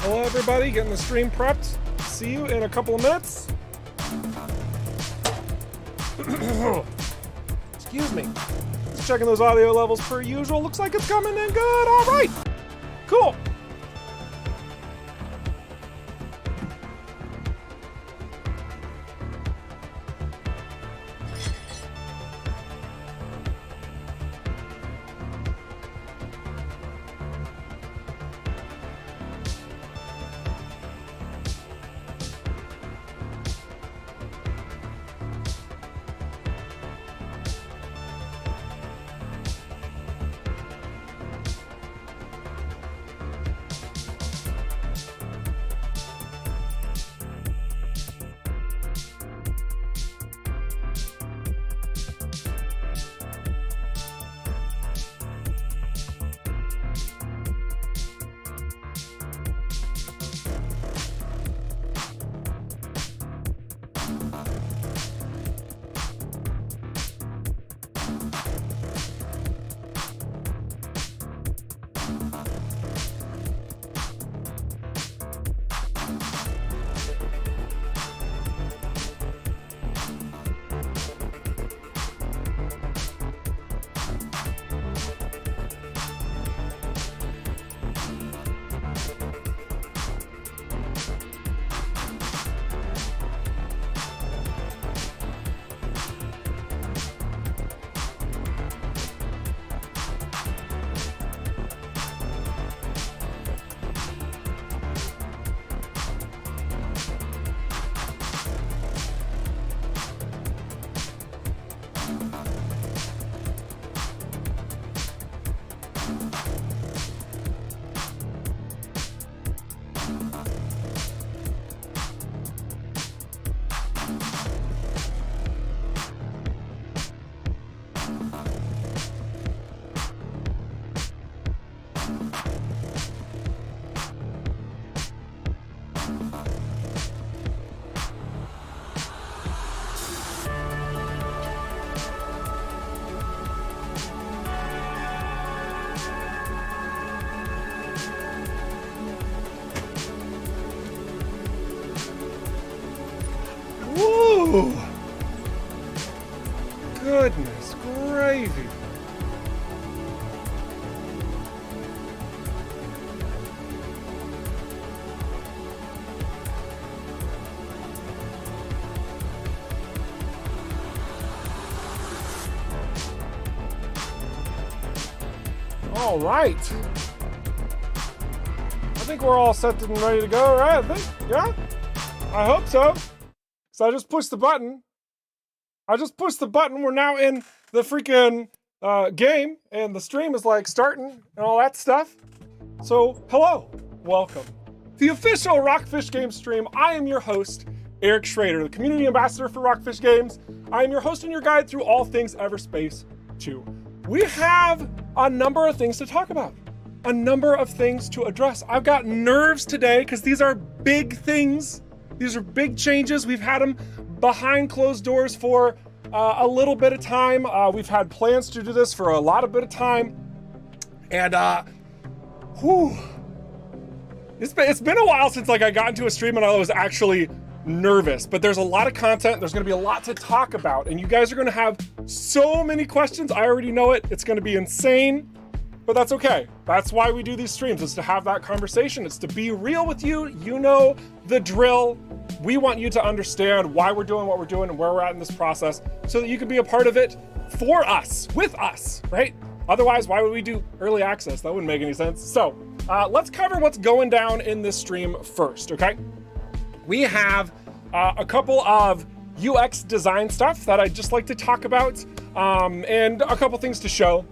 Hello everybody, getting the stream prepped. See you in a couple of minutes. Excuse me. Just checking those audio levels per usual. Looks like it's coming in good. All right. Cool. Woo! Goodness gravy. All right. I think we're all set and ready to go, right? I think, yeah? I hope so. So I just pushed the button. We're now in the freaking game, and the stream is like starting and all that stuff. So, hello, welcome. The official Rockfish Games stream. I am your host, Eric Schrader, the community ambassador for Rockfish Games. I am your host and your guide through all things EVERSPACE 2. We have a number of things to talk about, a number of things to address. I've got nerves today because these are big things. These are big changes. We've had them behind closed doors for a little bit of time. We've had plans to do this for a lot of bit of time. And it's been a while since like I got into a stream and I was actually nervous, but there's a lot of content. There's gonna be a lot to talk about, and you guys are gonna have so many questions. I already know it. It's gonna be insane, but that's okay. That's why we do these streams, is to have that conversation. It's to be real with you. You know the drill. We want you to understand why we're doing what we're doing and where we're at in this process so that you can be a part of it for us, with us, right? Otherwise, why would we do early access? That wouldn't make any sense. So let's cover what's going down in this stream first, okay? We have a couple of UX design stuff that I'd just like to talk about, and a couple things to show,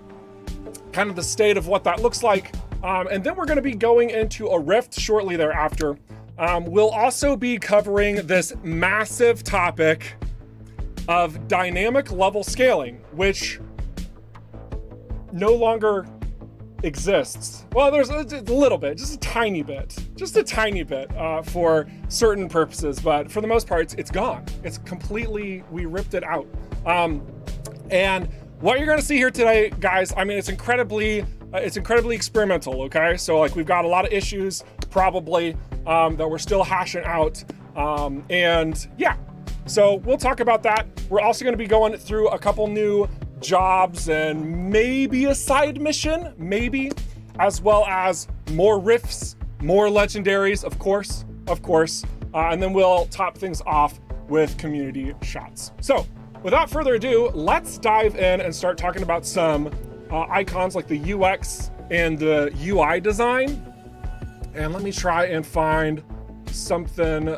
kind of the state of what that looks like. And then we're gonna be going into a Rift shortly thereafter. We'll also be covering this massive topic of dynamic level scaling, which no longer exists. Well, there's a little bit, just a tiny bit for certain purposes, but for the most part, it's gone. It's completely, we ripped it out. And what you're gonna see here today, guys, I mean, it's incredibly it's incredibly experimental, okay? So like we've got a lot of issues probably that we're still hashing out. And yeah, so we'll talk about that. We're also gonna be going through a couple new jobs and maybe a side mission, maybe, as well as more rifts, more legendaries, of course. And then we'll top things off with community shots. So without further ado, let's dive in and start talking about some icons like the UX and the UI design. And let me try and find something,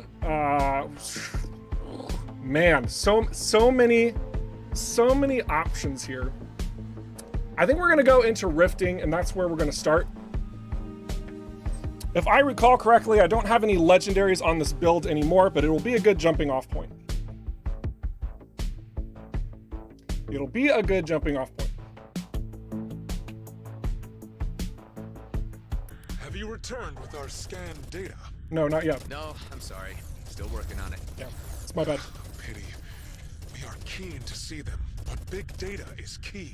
man, so many options here. I think we're gonna go into rifting, and that's where we're gonna start. If I recall correctly, I don't have any legendaries on this build anymore, but it will be a good jumping off point. It'll be a good jumping off point. Have you returned with our scanned data? No, not yet. No, I'm sorry. Still working on it. Yeah, it's my bad. Pity. We are keen to see them, but big data is key.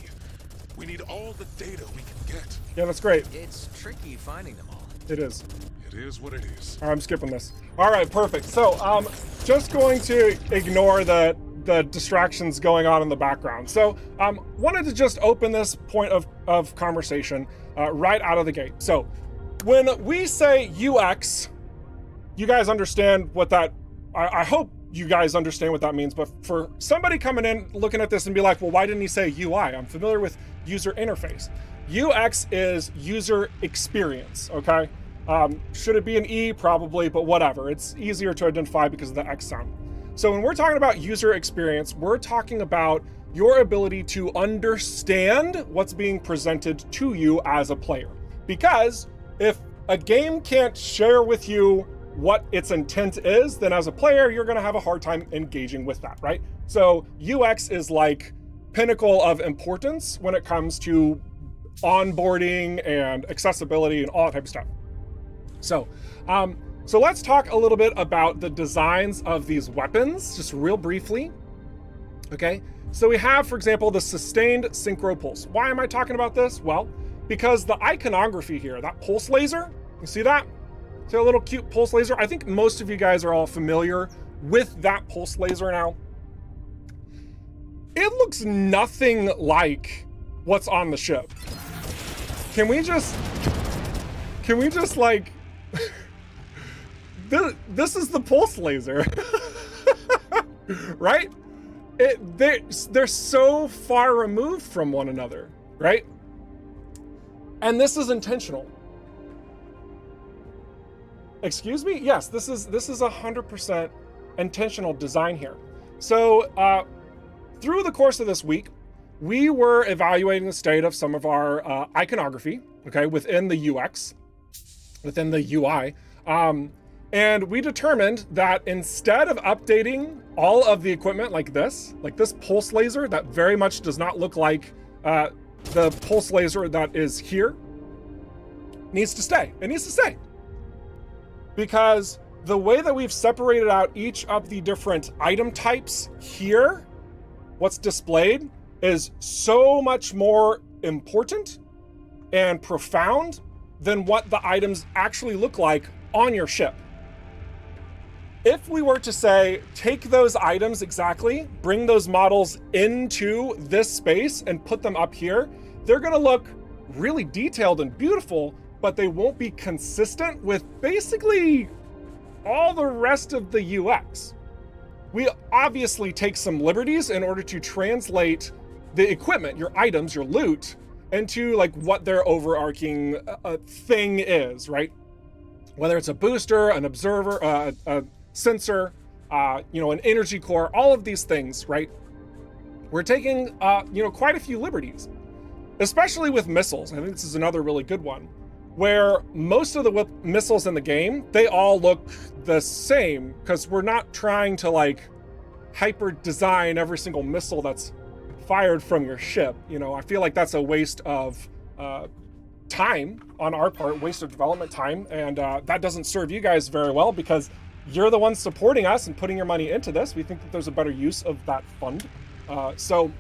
We need all the data we can get. Yeah, that's great. It's tricky finding them all. It is. It is what it is. I'm skipping this. All right, perfect. So just going to ignore the distractions going on in the background. So wanted to just open this point of conversation right out of the gate. So when we say UX, you guys understand what that, I hope you guys understand what that means, but for somebody coming in looking at this and be like, well, why didn't he say UI? I'm familiar with user interface. UX is user experience, okay? Should it be an E? Probably, but whatever. It's easier to identify because of the X sound. So when we're talking about user experience, we're talking about your ability to understand what's being presented to you as a player. Because if a game can't share with you what its intent is, then as a player, you're gonna have a hard time engaging with that, right? So UX is like pinnacle of importance when it comes to onboarding and accessibility and all that type of stuff. So let's talk a little bit about the designs of these weapons, just real briefly. Okay, so we have, for example, the sustained synchro pulse. Why am I talking about this? Well, because the iconography here, that pulse laser, you see that? See a little cute pulse laser? I think most of you guys are all familiar with that pulse laser now. It looks nothing like what's on the ship. Can we just like, this is the pulse laser, right? They're so far removed from one another, right? And this is intentional. Excuse me? Yes, this is 100% intentional design here. So through the course of this week, we were evaluating the state of some of our iconography, okay, within the UX, within the UI. And we determined that instead of updating all of the equipment like this pulse laser that very much does not look like the pulse laser that is here, needs to stay. It needs to stay. Because the way that we've separated out each of the different item types here, what's displayed is so much more important and profound than what the items actually look like on your ship. If we were to say, take those items exactly, bring those models into this space and put them up here, they're gonna look really detailed and beautiful, but they won't be consistent with basically all the rest of the UX. We obviously take some liberties in order to translate the equipment, your items, your loot, into like what their overarching thing is, right? Whether it's a booster, an observer, a sensor, an energy core, all of these things, right? We're taking, quite a few liberties, especially with missiles. I think this is another really good one, where most of the missiles in the game, they all look the same because we're not trying to like hyper design every single missile that's fired from your ship. I feel like that's a waste of time on our part, waste of development time, and that doesn't serve you guys very well because you're the ones supporting us and putting your money into this. We think that there's a better use of that fund. So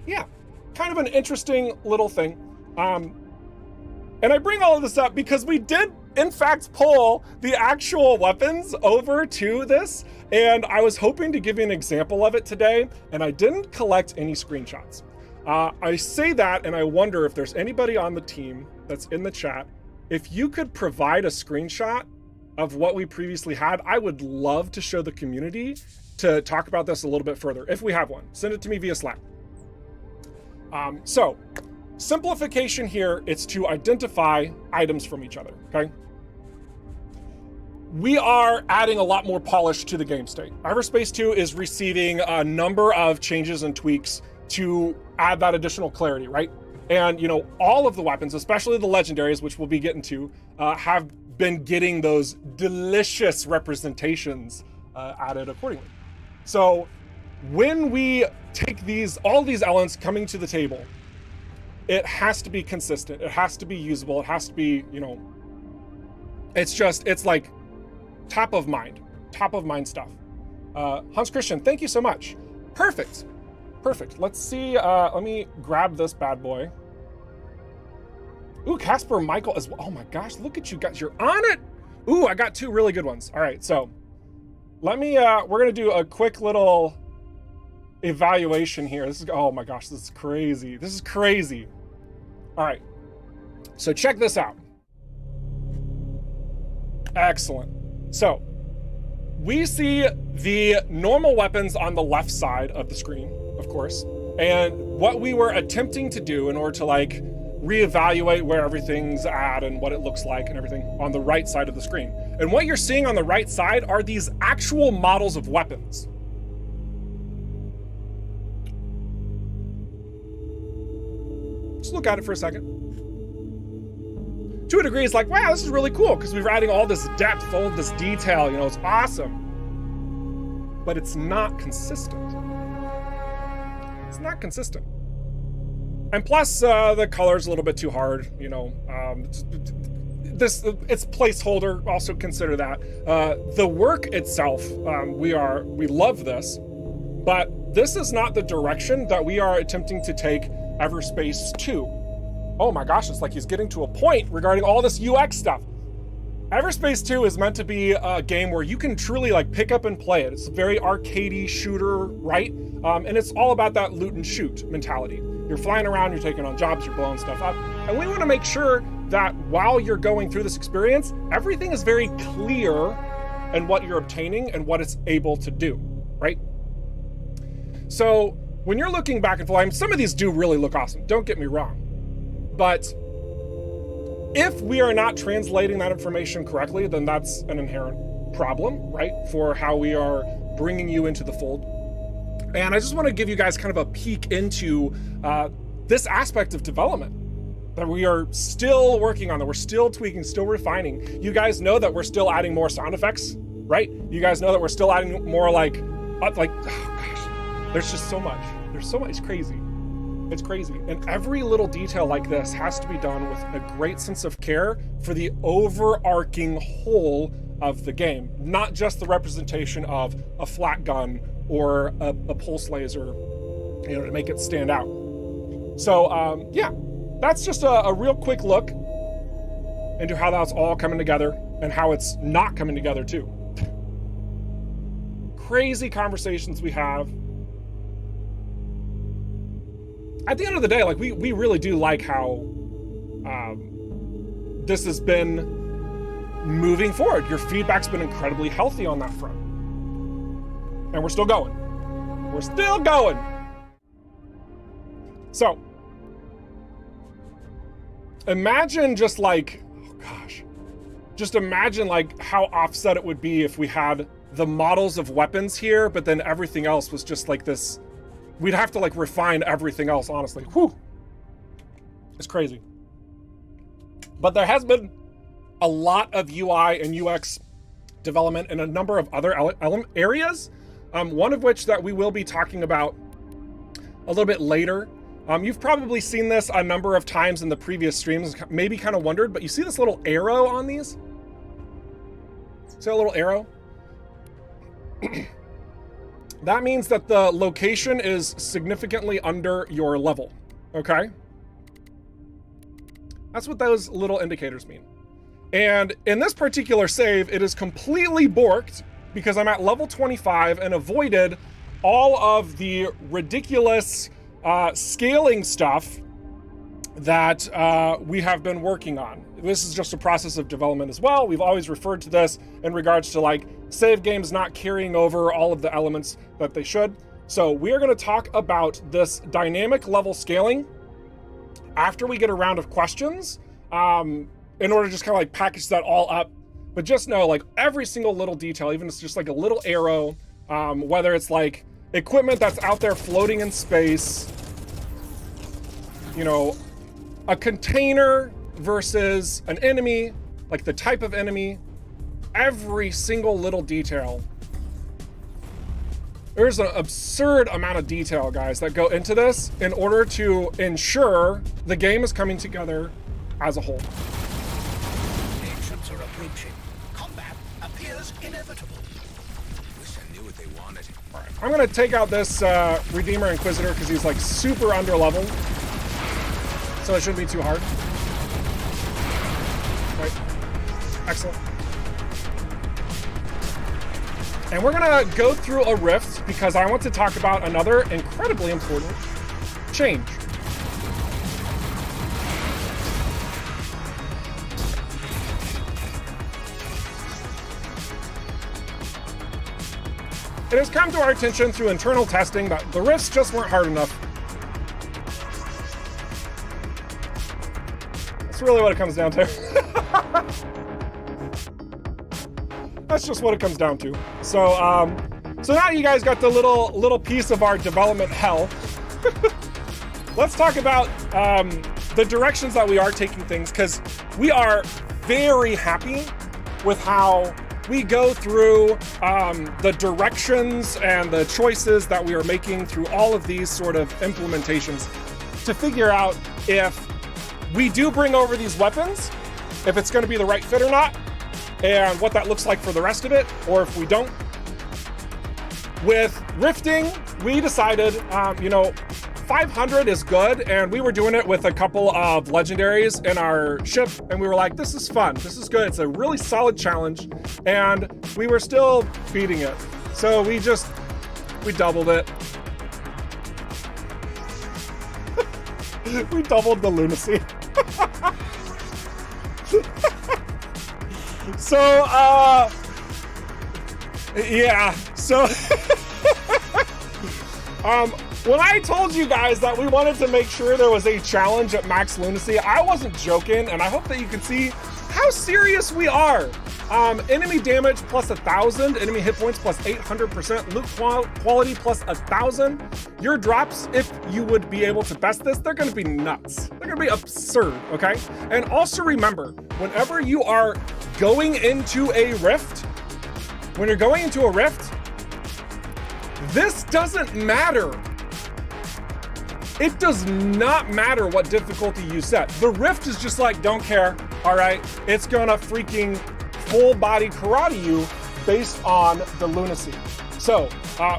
yeah, kind of an interesting little thing. And I bring all of this up because we did, in fact, pull the actual weapons over to this, and I was hoping to give you an example of it today, and I didn't collect any screenshots. I say that, and I wonder if there's anybody on the team that's in the chat. If you could provide a screenshot of what we previously had, I would love to show the community to talk about this a little bit further. If we have one, send it to me via Slack. So, simplification here, it's to identify items from each other, okay? We are adding a lot more polish to the game state. EVERSPACE 2 is receiving a number of changes and tweaks to add that additional clarity, right? And, you know, all of the weapons, especially the legendaries, which we'll be getting to, have been getting those delicious representations added accordingly. So when we take all these elements coming to the table, it has to be consistent. It has to be usable. It has to be, you know, it's like top of mind stuff. Hans Christian, thank you so much. Perfect. Let's see. Let me grab this bad boy. Ooh, Casper Michael as well. Oh my gosh, look at you guys. You're on it. Ooh, I got two really good ones. All right, so let me, we're gonna do a quick little evaluation here. This is, oh my gosh, this is crazy. All right, so check this out. Excellent. So we see the normal weapons on the left side of the screen, of course, and what we were attempting to do in order to like reevaluate where everything's at and what it looks like and everything on the right side of the screen. And what you're seeing on the right side are these actual models of weapons. Just look at it for a second. To a degree, it's like, wow, this is really cool because we're adding all this depth, all of this detail, you know, it's awesome. But it's not consistent. It's not consistent. And plus, the color's a little bit too hard, you know. It's placeholder, also consider that. The work itself, we love this, but this is not the direction that we are attempting to take EVERSPACE 2. Oh my gosh, it's like he's getting to a point regarding all this UX stuff. EVERSPACE 2 is meant to be a game where you can truly like pick up and play it. It's a very arcadey shooter, right? And it's all about that loot and shoot mentality. You're flying around, you're taking on jobs, you're blowing stuff up. And we want to make sure that while you're going through this experience, everything is very clear in what you're obtaining and what it's able to do, right? So when you're looking back and forth, some of these do really look awesome, don't get me wrong. But if we are not translating that information correctly, then that's an inherent problem, right? For how we are bringing you into the fold. And I just want to give you guys kind of a peek into this aspect of development that we are still working on, that we're still tweaking, still refining. You guys know that we're still adding more sound effects, right? You guys know that we're still adding more like oh gosh, there's just so much. There's so much, it's crazy. It's crazy. And every little detail like this has to be done with a great sense of care for the overarching whole of the game, not just the representation of a flat gun or a pulse laser, you know, to make it stand out. So yeah, that's just a real quick look into how that's all coming together and how it's not coming together too. Crazy conversations we have. At the end of the day, like we really do like how this has been moving forward. Your feedback's been incredibly healthy on that front. And we're still going. We're still going. So, imagine just like, oh gosh, just imagine like how offset it would be if we had the models of weapons here, but then everything else was just like this. We'd have to like refine everything else, honestly. Whew. It's crazy. But there has been a lot of UI and UX development in a number of other areas. One of which that we will be talking about a little bit later. You've probably seen this a number of times in the previous streams, maybe kind of wondered, but you see this little arrow on these? See a little arrow? That means that the location is significantly under your level, okay? That's what those little indicators mean. And in this particular save, it is completely borked because I'm at level 25 and avoided all of the ridiculous scaling stuff that we have been working on. This is just a process of development as well. We've always referred to this in regards to like save games not carrying over all of the elements that they should. So we are going to talk about this dynamic level scaling after we get a round of questions, in order to just kind of like package that all up. But just know, like, every single little detail, even if it's just like a little arrow, whether it's like equipment that's out there floating in space, you know, a container versus an enemy, like the type of enemy, every single little detail. There's an absurd amount of detail, guys, that go into this in order to ensure the game is coming together as a whole. Nations are approaching. Combat appears inevitable. Wish I knew what they wanted. All right, I'm gonna take out this Redeemer Inquisitor because he's like super under leveled, so it shouldn't be too hard. Right, excellent. And we're gonna go through a rift because I want to talk about another incredibly important change. It has come to our attention through internal testing that the rifts just weren't hard enough. That's really what it comes down to. That's just what it comes down to. So, so now you guys got the little piece of our development hell. Let's talk about the directions that we are taking things, because we are very happy with how we go through the directions and the choices that we are making through all of these sort of implementations to figure out if we do bring over these weapons, if it's going to be the right fit or not, and what that looks like for the rest of it, or if we don't. With rifting, we decided, you know, 500 is good, and we were doing it with a couple of legendaries in our ship, and we were like, this is fun, this is good, it's a really solid challenge, and we were still beating it. So we doubled it. We doubled the lunacy. So, yeah, so, when I told you guys that we wanted to make sure there was a challenge at max lunacy, I wasn't joking, and I hope that you can see how serious we are. Enemy damage plus 1,000, enemy hit points plus 800%, loot quality plus 1,000. Your drops, if you would be able to best this, they're gonna be nuts. They're gonna be absurd, okay? And also remember, whenever you are going into a rift, this doesn't matter. It does not matter what difficulty you set. The rift is just like, don't care, all right? It's gonna freaking full body karate you based on the lunacy. So,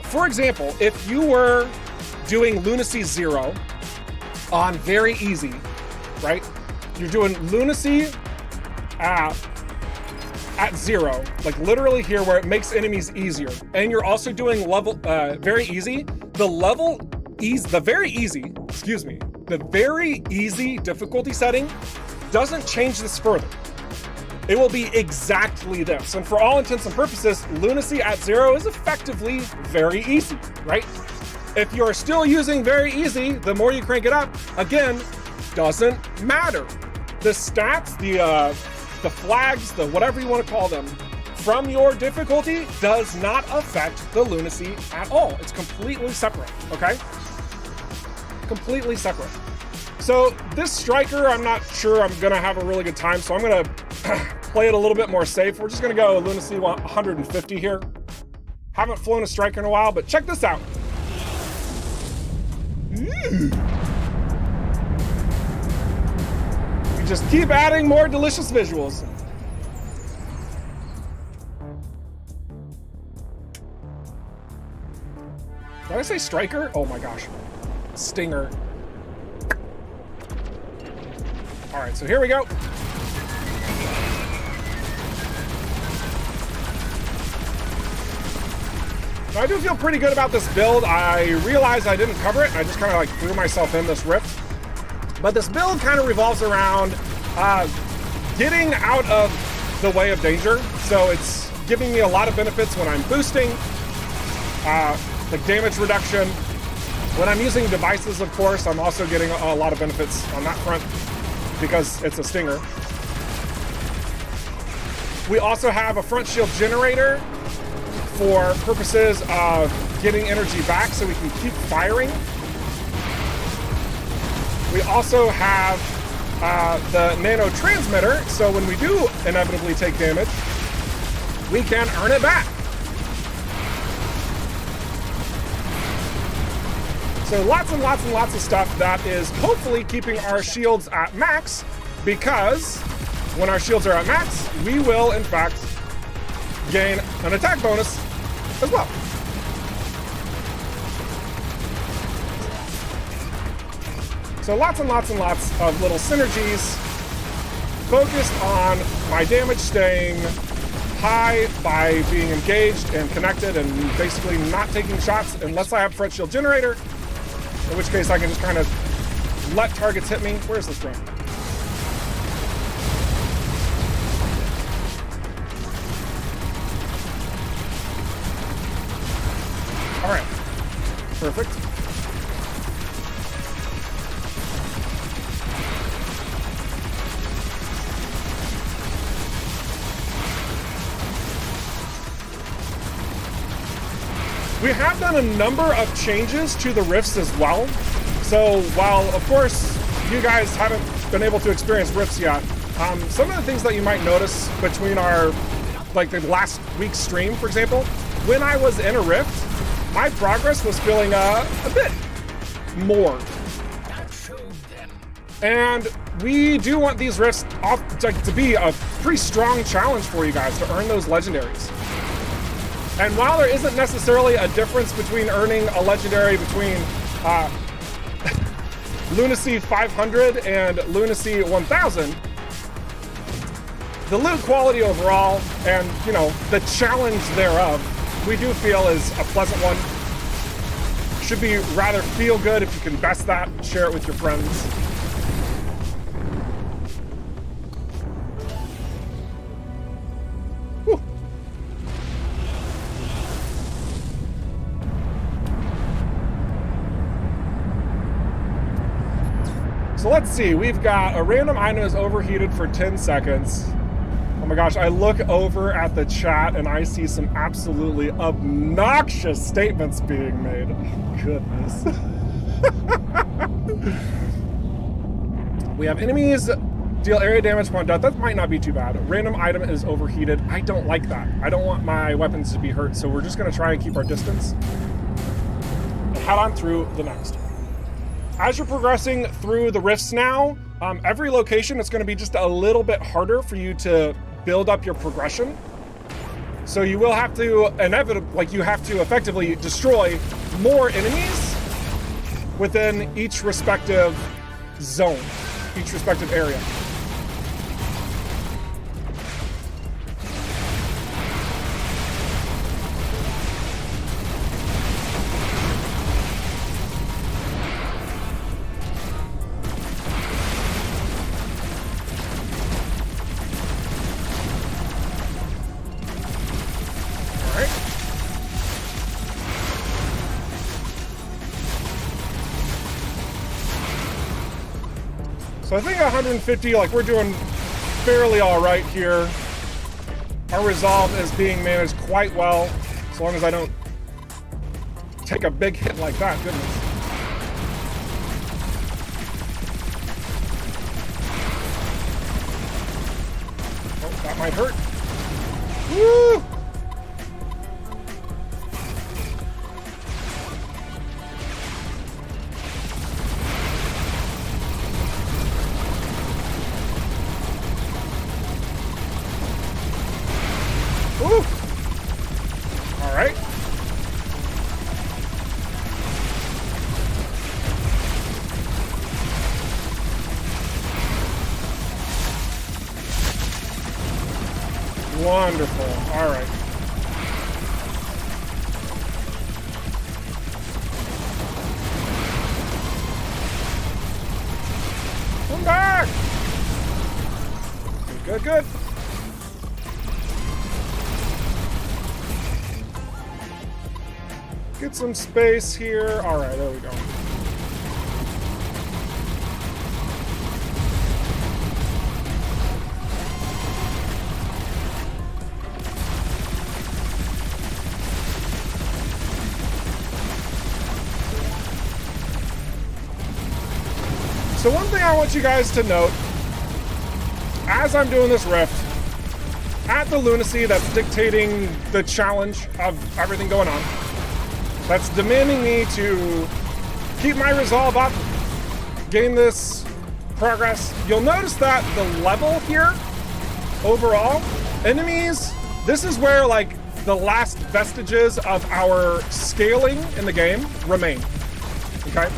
for example, if you were doing lunacy 0 on very easy, right? You're doing lunacy at 0, like literally here where it makes enemies easier. And you're also doing level, very easy. The very easy difficulty setting doesn't change this further. It will be exactly this. And for all intents and purposes, lunacy at 0 is effectively very easy, right? If you're still using very easy, the more you crank it up, again, doesn't matter. The stats, the flags, the whatever you want to call them, from your difficulty does not affect the lunacy at all. It's completely separate, okay? Completely separate. So this striker, I'm not sure I'm gonna have a really good time, so I'm gonna play it a little bit more safe. We're just gonna go lunacy 150 here. Haven't flown a striker in a while, but check this out. We just keep adding more delicious visuals. Did I say striker? Oh my gosh. Stinger. All right, so here we go. So I do feel pretty good about this build. I realized I didn't cover it, and I just kind of like threw myself in this rift. But this build kind of revolves around getting out of the way of danger. So it's giving me a lot of benefits when I'm boosting, like damage reduction. When I'm using devices, of course, I'm also getting a lot of benefits on that front because it's a stinger. We also have a front shield generator for purposes of getting energy back so we can keep firing. We also have the nano transmitter, so when we do inevitably take damage, we can earn it back. So lots and lots and lots of stuff that is hopefully keeping our shields at max, because when our shields are at max, we will in fact gain an attack bonus as well. So lots and lots and lots of little synergies focused on my damage staying high by being engaged and connected and basically not taking shots unless I have front shield generator, in which case I can just kind of let targets hit me. Where's this from? All right, perfect. We have done a number of changes to the rifts as well. So while, of course, you guys haven't been able to experience rifts yet, some of the things that you might notice between our, like the last week's stream, for example, when I was in a rift, my progress was feeling a bit more. And we do want these rifts to be a pretty strong challenge for you guys to earn those legendaries. And while there isn't necessarily a difference between earning a legendary between Lunacy 500 and Lunacy 1000, the loot quality overall and, you know, the challenge thereof, we do feel is a pleasant one. Should be rather feel good if you can best that, share it with your friends. Whew. So let's see, we've got a random item is overheated for 10 seconds. Oh my gosh, I look over at the chat and I see some absolutely obnoxious statements being made. Oh, goodness. We have enemies deal area damage upon death. That might not be too bad. A random item is overheated. I don't like that. I don't want my weapons to be hurt, so we're just gonna try and keep our distance and head on through the next. As you're progressing through the rifts now, every location it's going to be just a little bit harder for you to build up your progression. So you will have to you have to effectively destroy more enemies within each respective zone, each respective area. So I think 150, like we're doing fairly all right here. Our resolve is being managed quite well, as long as I don't take a big hit like that, goodness. Oh, that might hurt. Woo! All right. Wonderful. All right. Come back. Good, good. Get some space here. All right, there we go. So one thing I want you guys to note, as I'm doing this rift, at the lunacy that's dictating the challenge of everything going on, that's demanding me to keep my resolve up, gain this progress, you'll notice that the level here, overall, enemies, this is where like the last vestiges of our scaling in the game remain, okay?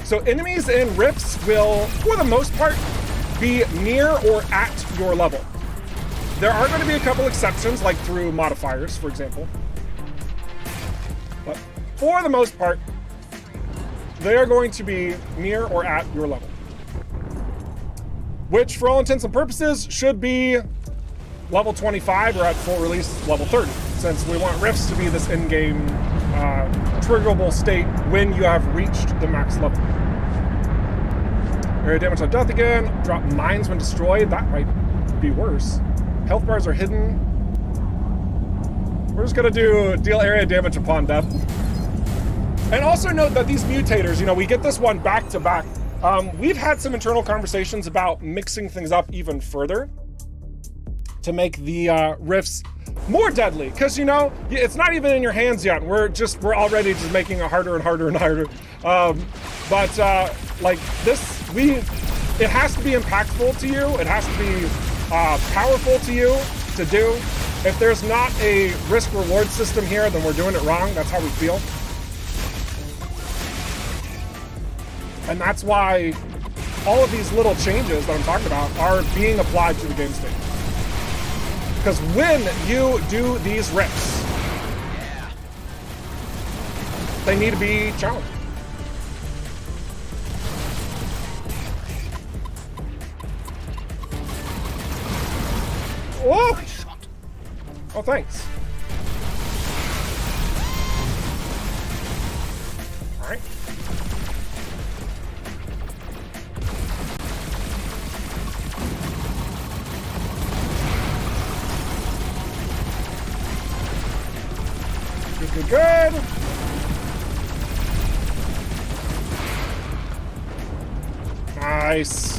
So enemies in rifts will, for the most part, be near or at your level. There are going to be a couple exceptions, like through modifiers, for example. But for the most part, they are going to be near or at your level. Which, for all intents and purposes, should be level 25 or at full release level 30, since we want rifts to be this in-game triggerable state when you have reached the max level. Area damage on death again. Drop mines when destroyed. That might be worse. Health bars are hidden. We're just gonna deal area damage upon death. And also note that these mutators, you know, we get this one back to back. We've had some internal conversations about mixing things up even further to make the rifts more deadly, because you know it's not even in your hands yet. We're already just making it harder and harder and harder. Like this, it has to be impactful to you. It has to be powerful to you to do. If there's not a risk reward system here, then we're doing it wrong. That's how we feel. And that's why all of these little changes that I'm talking about are being applied to the game state. Because when you do these rifts, they need to be challenged. Whoa! Oh, thanks. All right. Good, good, good. Nice.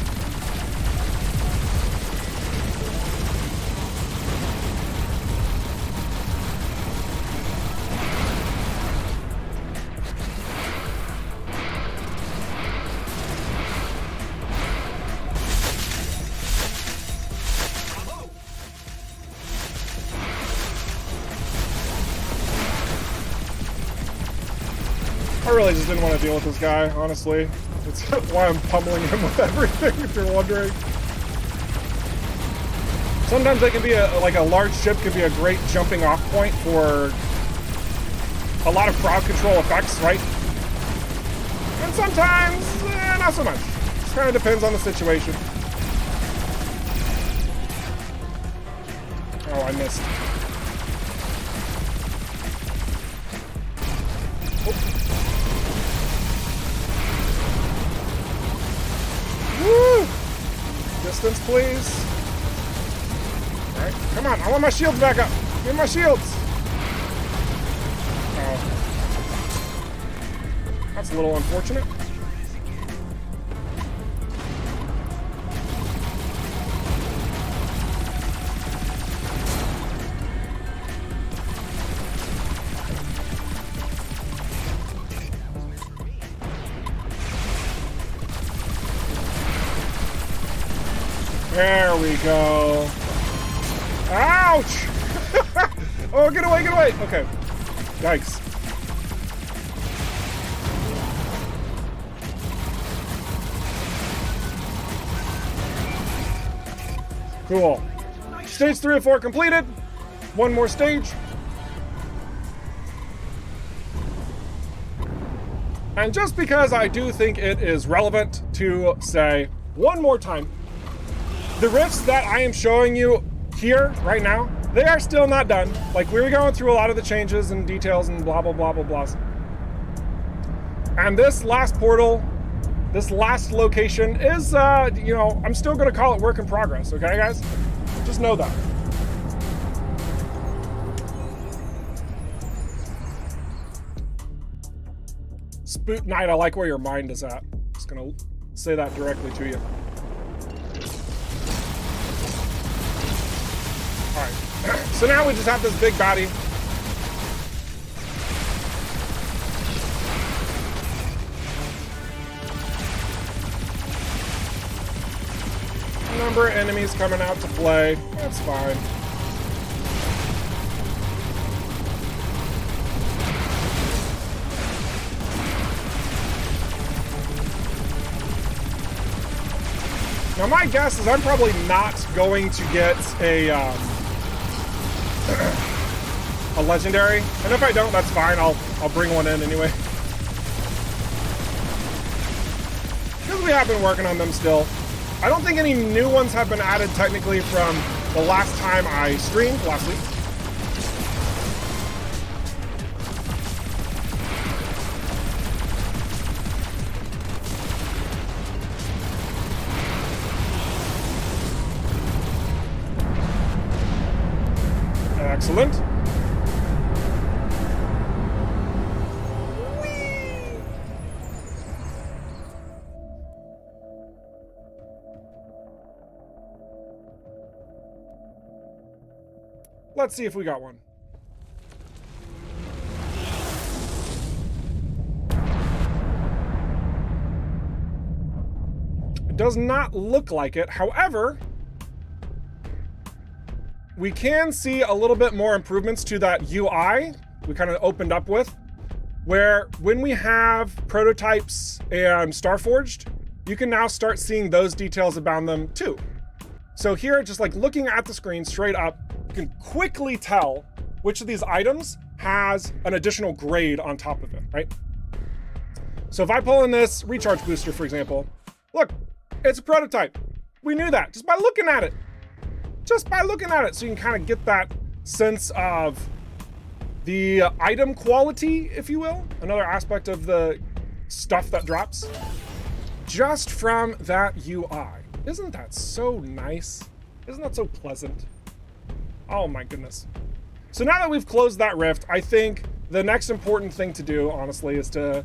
I really just didn't want to deal with this guy, honestly. That's why I'm pummeling him with everything, if you're wondering. Sometimes they can be like a large ship can be a great jumping off point for a lot of crowd control effects, right? And sometimes, not so much. Just kind of depends on the situation. Oh, I missed. Woo! Distance, please. All right, come on. I want my shields back up. Give me my shields. Oh. That's a little unfortunate. There we go. Ouch! Oh, get away, get away! Okay. Yikes. Cool. Stage 3 of 4 completed. One more stage. And just because I do think it is relevant to say one more time, the rifts that I am showing you here right now, they are still not done. Like, we were going through a lot of the changes and details and blah, blah, blah, blah, blah. And this last portal, this last location is, you know, I'm still gonna call it work in progress, okay, guys? Just know that. Spoot Knight, I like where your mind is at. Just gonna say that directly to you. All right, so now we just have this big baddie. Number of enemies coming out to play. That's fine. Now my guess is I'm probably not going to get a legendary, and if I don't, that's fine. I'll bring one in anyway. Because we have been working on them still. I don't think any new ones have been added technically from the last time I streamed last week. Excellent. Whee! Let's see if we got one. It does not look like it. However, we can see a little bit more improvements to that UI we kind of opened up with, where when we have prototypes and Starforged, you can now start seeing those details about them too. So here, just like looking at the screen straight up, you can quickly tell which of these items has an additional grade on top of it, right? So if I pull in this recharge booster, for example, look, it's a prototype. We knew that just by looking at it. Just by looking at it, so you can kind of get that sense of the item quality, if you will, another aspect of the stuff that drops, just from that UI. Isn't that so nice? Isn't that so pleasant? Oh my goodness. So now that we've closed that rift, I think the next important thing to do, honestly, is to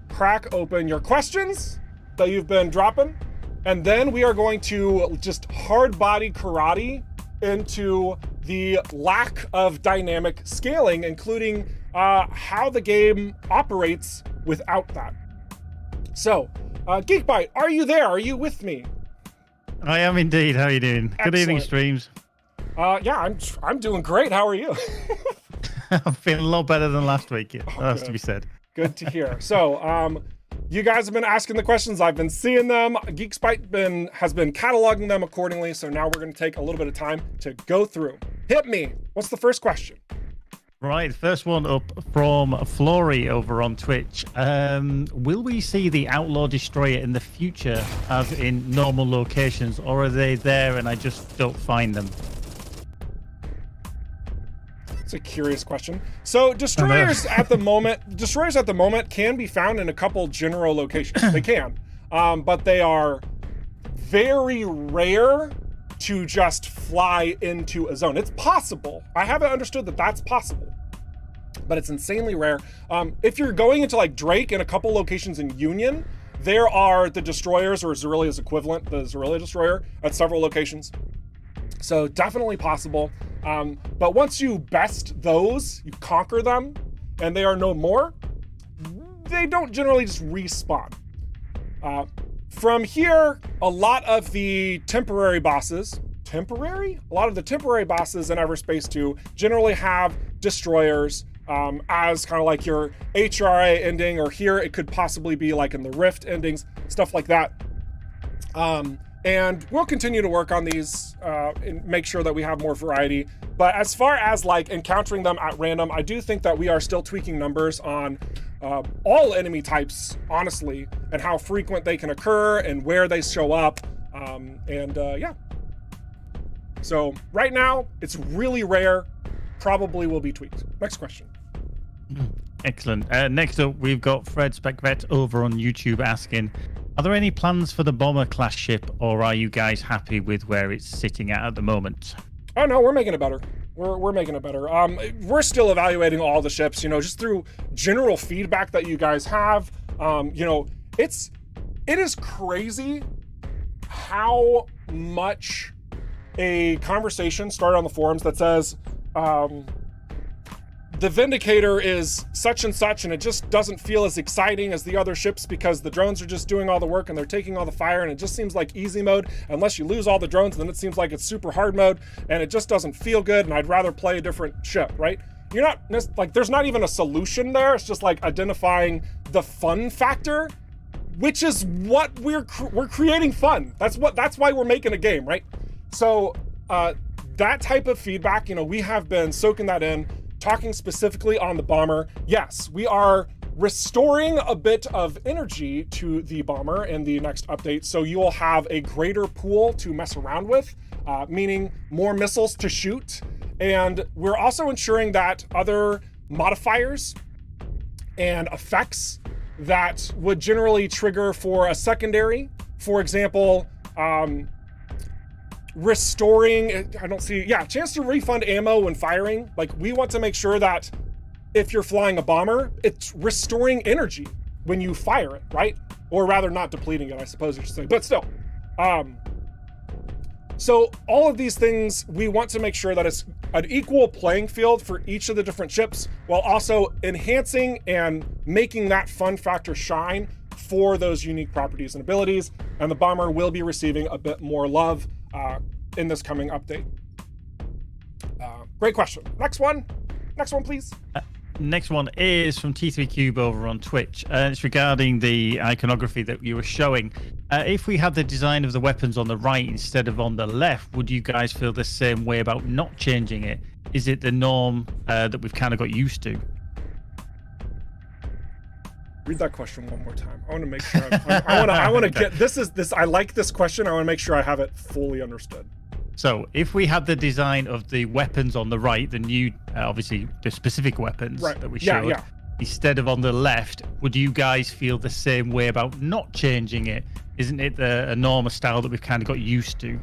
crack open your questions that you've been dropping. And then we are going to just hard body karate into the lack of dynamic scaling, including how the game operates without that. So, Geekbite, are you there? Are you with me? I am indeed. How are you doing? Excellent. Good evening, streams. Yeah, I'm doing great. How are you? I'm feeling a lot better than last week. Yeah, that has to be said. Good to hear. So, you guys have been asking the questions. I've been seeing them. Geekspite has been cataloging them accordingly. So now we're going to take a little bit of time to go through. Hit me. What's the first question? Right, first one up from Flory over on Twitch. Will we see the Outlaw Destroyer in the future as in normal locations, or are they there and I just don't find them? It's a curious question. So destroyers at the moment can be found in a couple general locations. They can, but they are very rare to just fly into a zone. It's possible. I haven't understood that that's possible, but it's insanely rare. If you're going into like Drake in a couple locations in Union, there are the destroyers, or Zerilia's equivalent, the Zerillia destroyer, at several locations. So definitely possible. But once you best those, you conquer them, and they are no more, they don't generally just respawn. From here, a lot of the temporary bosses in EverSpace 2 generally have destroyers as kind of like your HRA ending, or here it could possibly be like in the Rift endings, stuff like that. And we'll continue to work on these and make sure that we have more variety. But as far as like encountering them at random, I do think that we are still tweaking numbers on all enemy types, honestly, and how frequent they can occur and where they show up. Yeah. So right now, it's really rare, probably will be tweaked. Next question. Excellent. Next up, we've got Fred Specvet over on YouTube asking, are there any plans for the bomber class ship, or are you guys happy with where it's sitting at the moment? Oh no, we're making it better. We're making it better. We're still evaluating all the ships, just through general feedback that you guys have. It is crazy how much a conversation started on the forums that says, the Vindicator is such and such, and it just doesn't feel as exciting as the other ships because the drones are just doing all the work and they're taking all the fire, and it just seems like easy mode. Unless you lose all the drones, then it seems like it's super hard mode, and it just doesn't feel good, and I'd rather play a different ship, right? You're not, like, there's not even a solution there. It's just like identifying the fun factor, which is what we're creating fun. That's why we're making a game, right? So that type of feedback, we have been soaking that in. Talking specifically on the bomber, yes, we are restoring a bit of energy to the bomber in the next update, so you will have a greater pool to mess around with, meaning more missiles to shoot. And we're also ensuring that other modifiers and effects that would generally trigger for a secondary, for example, restoring, chance to refund ammo when firing. Like, we want to make sure that if you're flying a bomber, it's restoring energy when you fire it, right? Or rather, not depleting it, I suppose you should say, but still. So all of these things, we want to make sure that it's an equal playing field for each of the different ships, while also enhancing and making that fun factor shine for those unique properties and abilities. And the bomber will be receiving a bit more love in this coming update. Great question. Next one, please. Next one is from T3 Cube over on Twitch. It's regarding the iconography that you were showing. If we had the design of the weapons on the right instead of on the left, would you guys feel the same way about not changing it? Is it the norm that we've kind of got used to? Read that question one more time. I want to make sure I want to get this. I like this question. I want to make sure I have it fully understood. So if we had the design of the weapons on the right, the new, obviously the specific weapons that we showed, instead of on the left, would you guys feel the same way about not changing it? Isn't it a normal style that we've kind of got used to?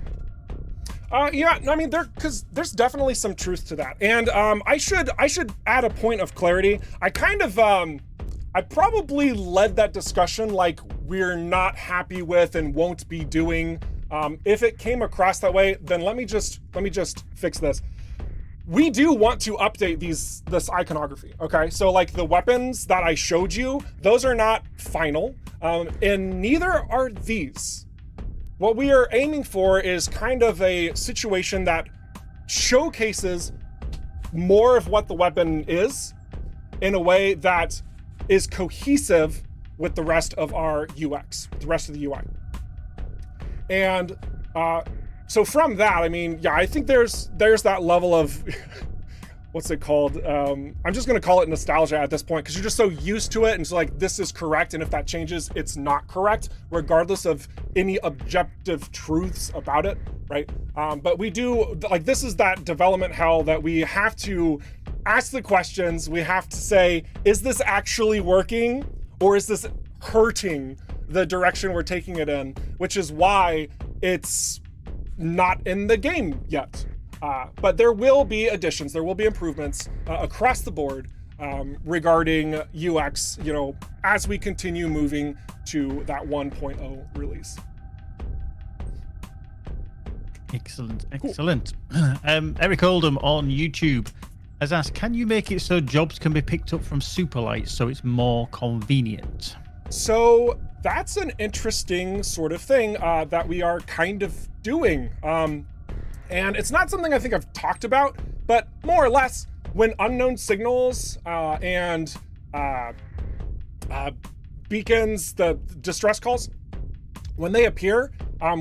Because there's definitely some truth to that. And I should add a point of clarity. I probably led that discussion like we're not happy with and won't be doing. If it came across that way, then let me just fix this. We do want to update this iconography, okay? So like the weapons that I showed you, those are not final, and neither are these. What we are aiming for is kind of a situation that showcases more of what the weapon is in a way that is cohesive with the rest of our UX, with the rest of the UI. And so from that, I think there's that level of, what's it called? I'm just gonna call it nostalgia at this point, because you're just so used to it, and it's like, this is correct, and if that changes, it's not correct, regardless of any objective truths about it, right? But we do, like, this is that development hell that we have to ask the questions. We have to say, is this actually working, or is this hurting the direction we're taking it in? Which is why it's not in the game yet. But there will be additions, there will be improvements across the board regarding UX, as we continue moving to that 1.0 release. Excellent. Eric Oldham on YouTube has asked, can you make it so jobs can be picked up from Superlight so it's more convenient? So that's an interesting sort of thing that we are kind of doing. And it's not something I think I've talked about, but more or less, when unknown signals and beacons, the distress calls, when they appear,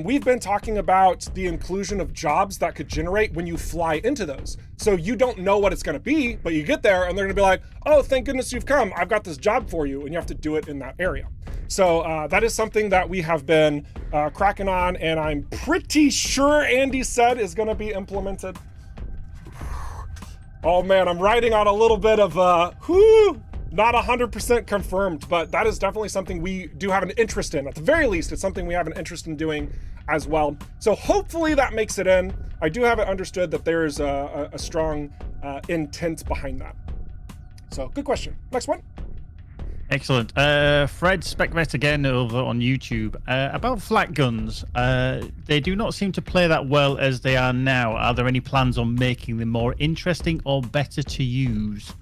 we've been talking about the inclusion of jobs that could generate when you fly into those. So you don't know what it's going to be, but you get there and they're going to be like, oh, thank goodness you've come. I've got this job for you, and you have to do it in that area. So that is something that we have been cracking on, and I'm pretty sure Andy said is going to be implemented. Oh man, I'm riding on a little bit of not 100% confirmed, but that is definitely something we do have an interest in. At the very least, it's something we have an interest in doing as well. So hopefully that makes it in. I do have it understood that there's a strong intent behind that. So good question. Next one. Excellent. Fred Specvet again over on YouTube. About flat guns, they do not seem to play that well as they are now. Are there any plans on making them more interesting or better to use?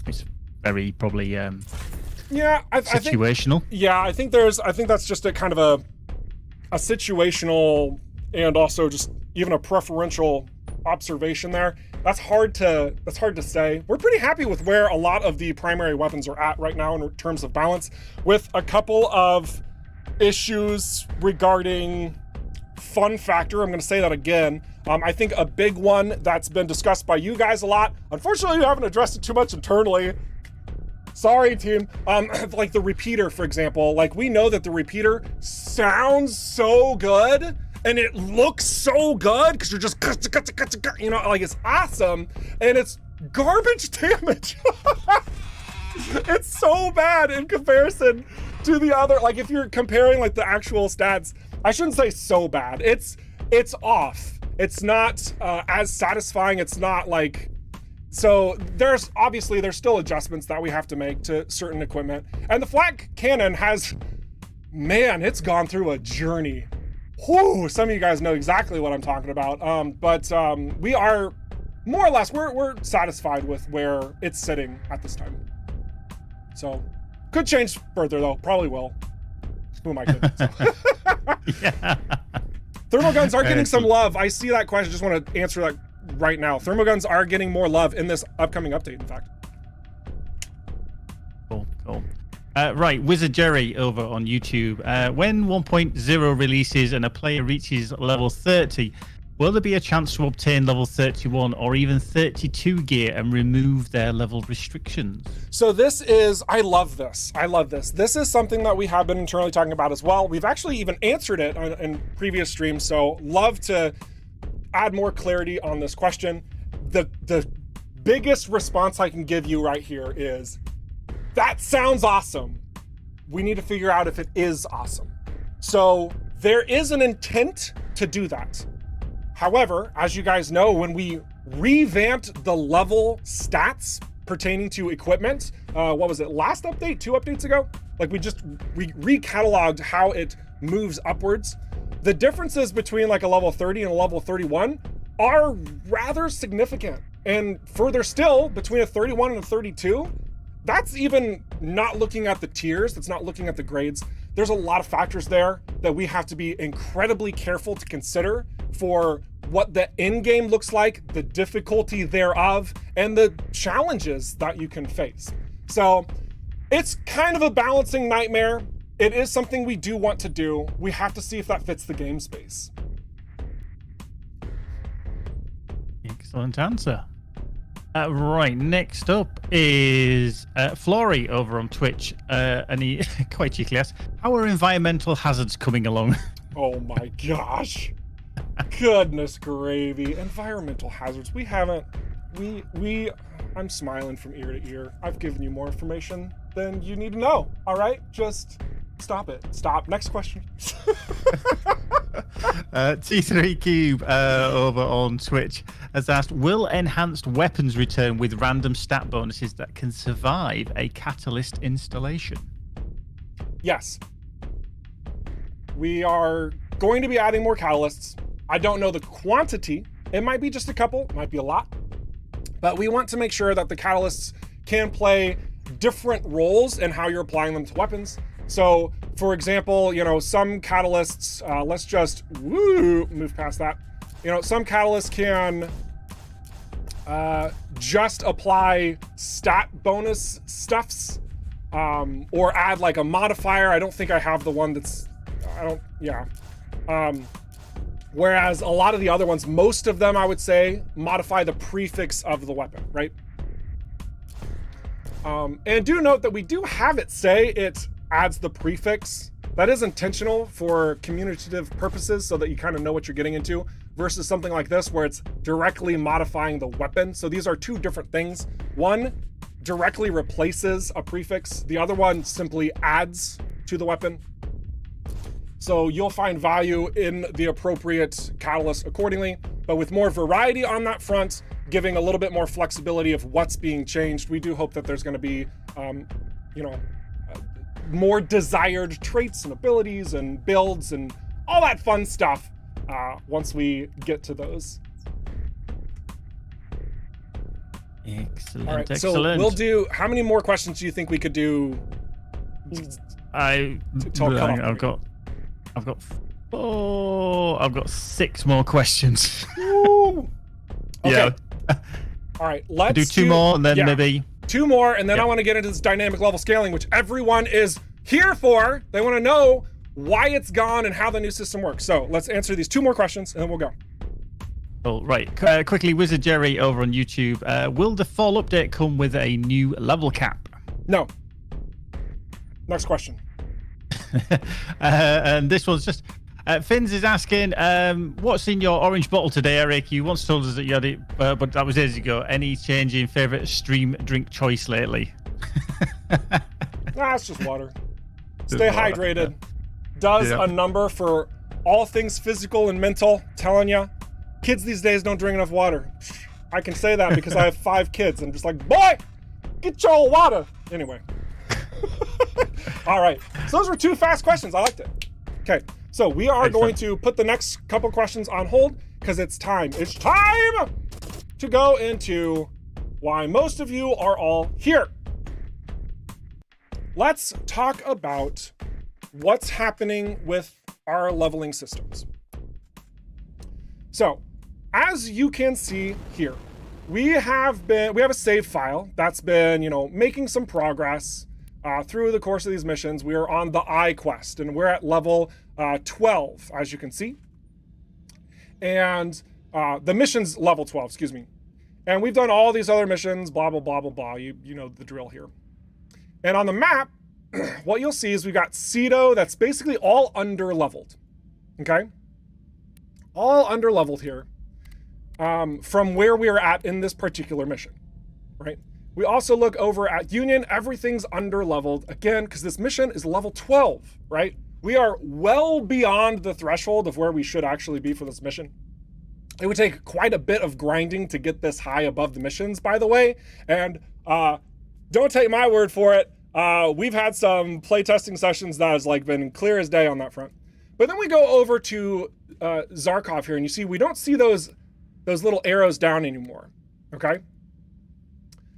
It's very probably yeah, situational. I think that's just a kind of a situational and also just even a preferential observation there. That's hard to say. We're pretty happy with where a lot of the primary weapons are at right now in terms of balance, with a couple of issues regarding fun factor. I'm going to say that again. I think a big one that's been discussed by you guys a lot. Unfortunately, you haven't addressed it too much internally. Sorry, team. Like the repeater, for example. Like, we know that the repeater sounds so good and it looks so good because you're just, you know, like, it's awesome, and it's garbage damage. It's so bad in comparison to the other. Like, if you're comparing like the actual stats, I shouldn't say so bad. It's off. It's not as satisfying. It's not like. So there's still adjustments that we have to make to certain equipment. And the flat cannon has, man, it's gone through a journey. Whew, some of you guys know exactly what I'm talking about. But we are more or less, we're satisfied with where it's sitting at this time. So could change further though, probably will. Who am I kidding? So. Yeah. Thermal guns are getting some love. I see that question, just want to answer that right now. Thermal guns are getting more love in this upcoming update, in fact. Cool. Right, Wizard Jerry over on YouTube. When 1.0 releases and a player reaches level 30, will there be a chance to obtain level 31 or even 32 gear and remove their level restrictions? So this is, I love this. This is something that we have been internally talking about as well. We've actually even answered it in previous streams, so love to add more clarity on this question. The biggest response I can give you right here is, that sounds awesome. We need to figure out if it is awesome. So there is an intent to do that. However, as you guys know, when we revamped the level stats pertaining to equipment, what was it, last update, 2 updates ago? Like, we recatalogued how it moves upwards. The differences between like a level 30 and a level 31 are rather significant. And further still, between a 31 and a 32, that's even not looking at the tiers, that's not looking at the grades. There's a lot of factors there that we have to be incredibly careful to consider for what the end game looks like, the difficulty thereof, and the challenges that you can face. So it's kind of a balancing nightmare. It is something we do want to do. We have to see if that fits the game space. Excellent answer. Right, next up is Flory over on Twitch, and he quite cheekily asks, how are environmental hazards coming along? Oh my gosh. Goodness gravy. Environmental hazards. I'm smiling from ear to ear. I've given you more information than you need to know. All right? Just stop it. Stop. Next question. T3 Cube over on Twitch has asked, will enhanced weapons return with random stat bonuses that can survive a catalyst installation? Yes. We are going to be adding more catalysts. I don't know the quantity. It might be just a couple, it might be a lot. But we want to make sure that the catalysts can play different roles in how you're applying them to weapons. So, for example, you know, some catalysts, let's just move past that. You know, some catalysts can just apply stat bonus stuffs, or add like a modifier. I don't think I have the one that's, Whereas a lot of the other ones, most of them, I would say, modify the prefix of the weapon, right? And do note that we do have it say it adds the prefix. That is intentional for communicative purposes so that you kind of know what you're getting into, versus something like this where it's directly modifying the weapon. So these are two different things. One directly replaces a prefix. The other one simply adds to the weapon. So you'll find value in the appropriate catalyst accordingly, but with more variety on that front, giving a little bit more flexibility of what's being changed, we do hope that there's going to be, more desired traits and abilities and builds and all that fun stuff once we get to those. Excellent. All right, excellent. so we'll do. How many more questions do you think we could do? I've got 4. I've got 6 more questions. Woo! Okay. Yeah. All right, let's do 2 more and then maybe 2 more, and then I want to get into this dynamic level scaling, which everyone is here for. They want to know why it's gone and how the new system works. So let's answer these 2 more questions, and then we'll go. Oh, right. Quickly, Wizard Jerry over on YouTube. Will the fall update come with a new level cap? No. Next question. And this one's just... Finns is asking, what's in your orange bottle today, Eric? You once told us that you had it, but that was ages ago. Any change in favourite stream drink choice lately? Nah, it's just water. Stay hydrated. Does a number for all things physical and mental. Telling you, kids these days don't drink enough water. I can say that because I have 5 kids. I'm just like, boy, get your water. Anyway. All right. So those were 2 fast questions. I liked it. Okay. So we are going to put the next couple questions on hold because it's time. It's time to go into why most of you are all here. Let's talk about what's happening with our leveling systems. So, as you can see here, we have a save file that's been, making some progress through the course of these missions. We are on the I quest, and we're at level 12, as you can see. And the mission's level 12, excuse me. And we've done all these other missions, blah, blah, blah, blah, blah. You know the drill here. And on the map, what you'll see is we've got Cedo that's basically all under-leveled, okay? All under-leveled here from where we are at in this particular mission, right? We also look over at Union. Everything's under-leveled, again, because this mission is level 12, right? We are well beyond the threshold of where we should actually be for this mission. It would take quite a bit of grinding to get this high above the missions, by the way. And don't take my word for it. We've had some playtesting sessions that has been clear as day on that front. But then we go over to Zarkov here, and you see we don't see those little arrows down anymore, okay?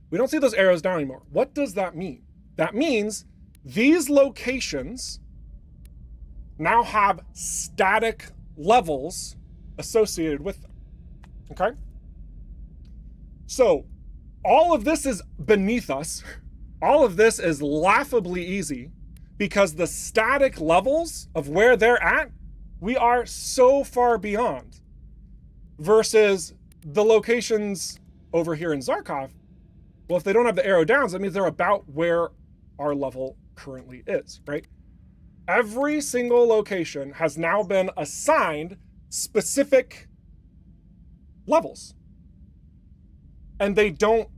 We don't see those arrows down anymore. What does that mean? That means these locations now have static levels associated with them, okay? So all of this is beneath us. All of this is laughably easy because the static levels of where they're at, we are so far beyond, versus the locations over here in Zarkov. Well, if they don't have the arrow downs, that means they're about where our level currently is, right? Every single location has now been assigned specific levels, and they don't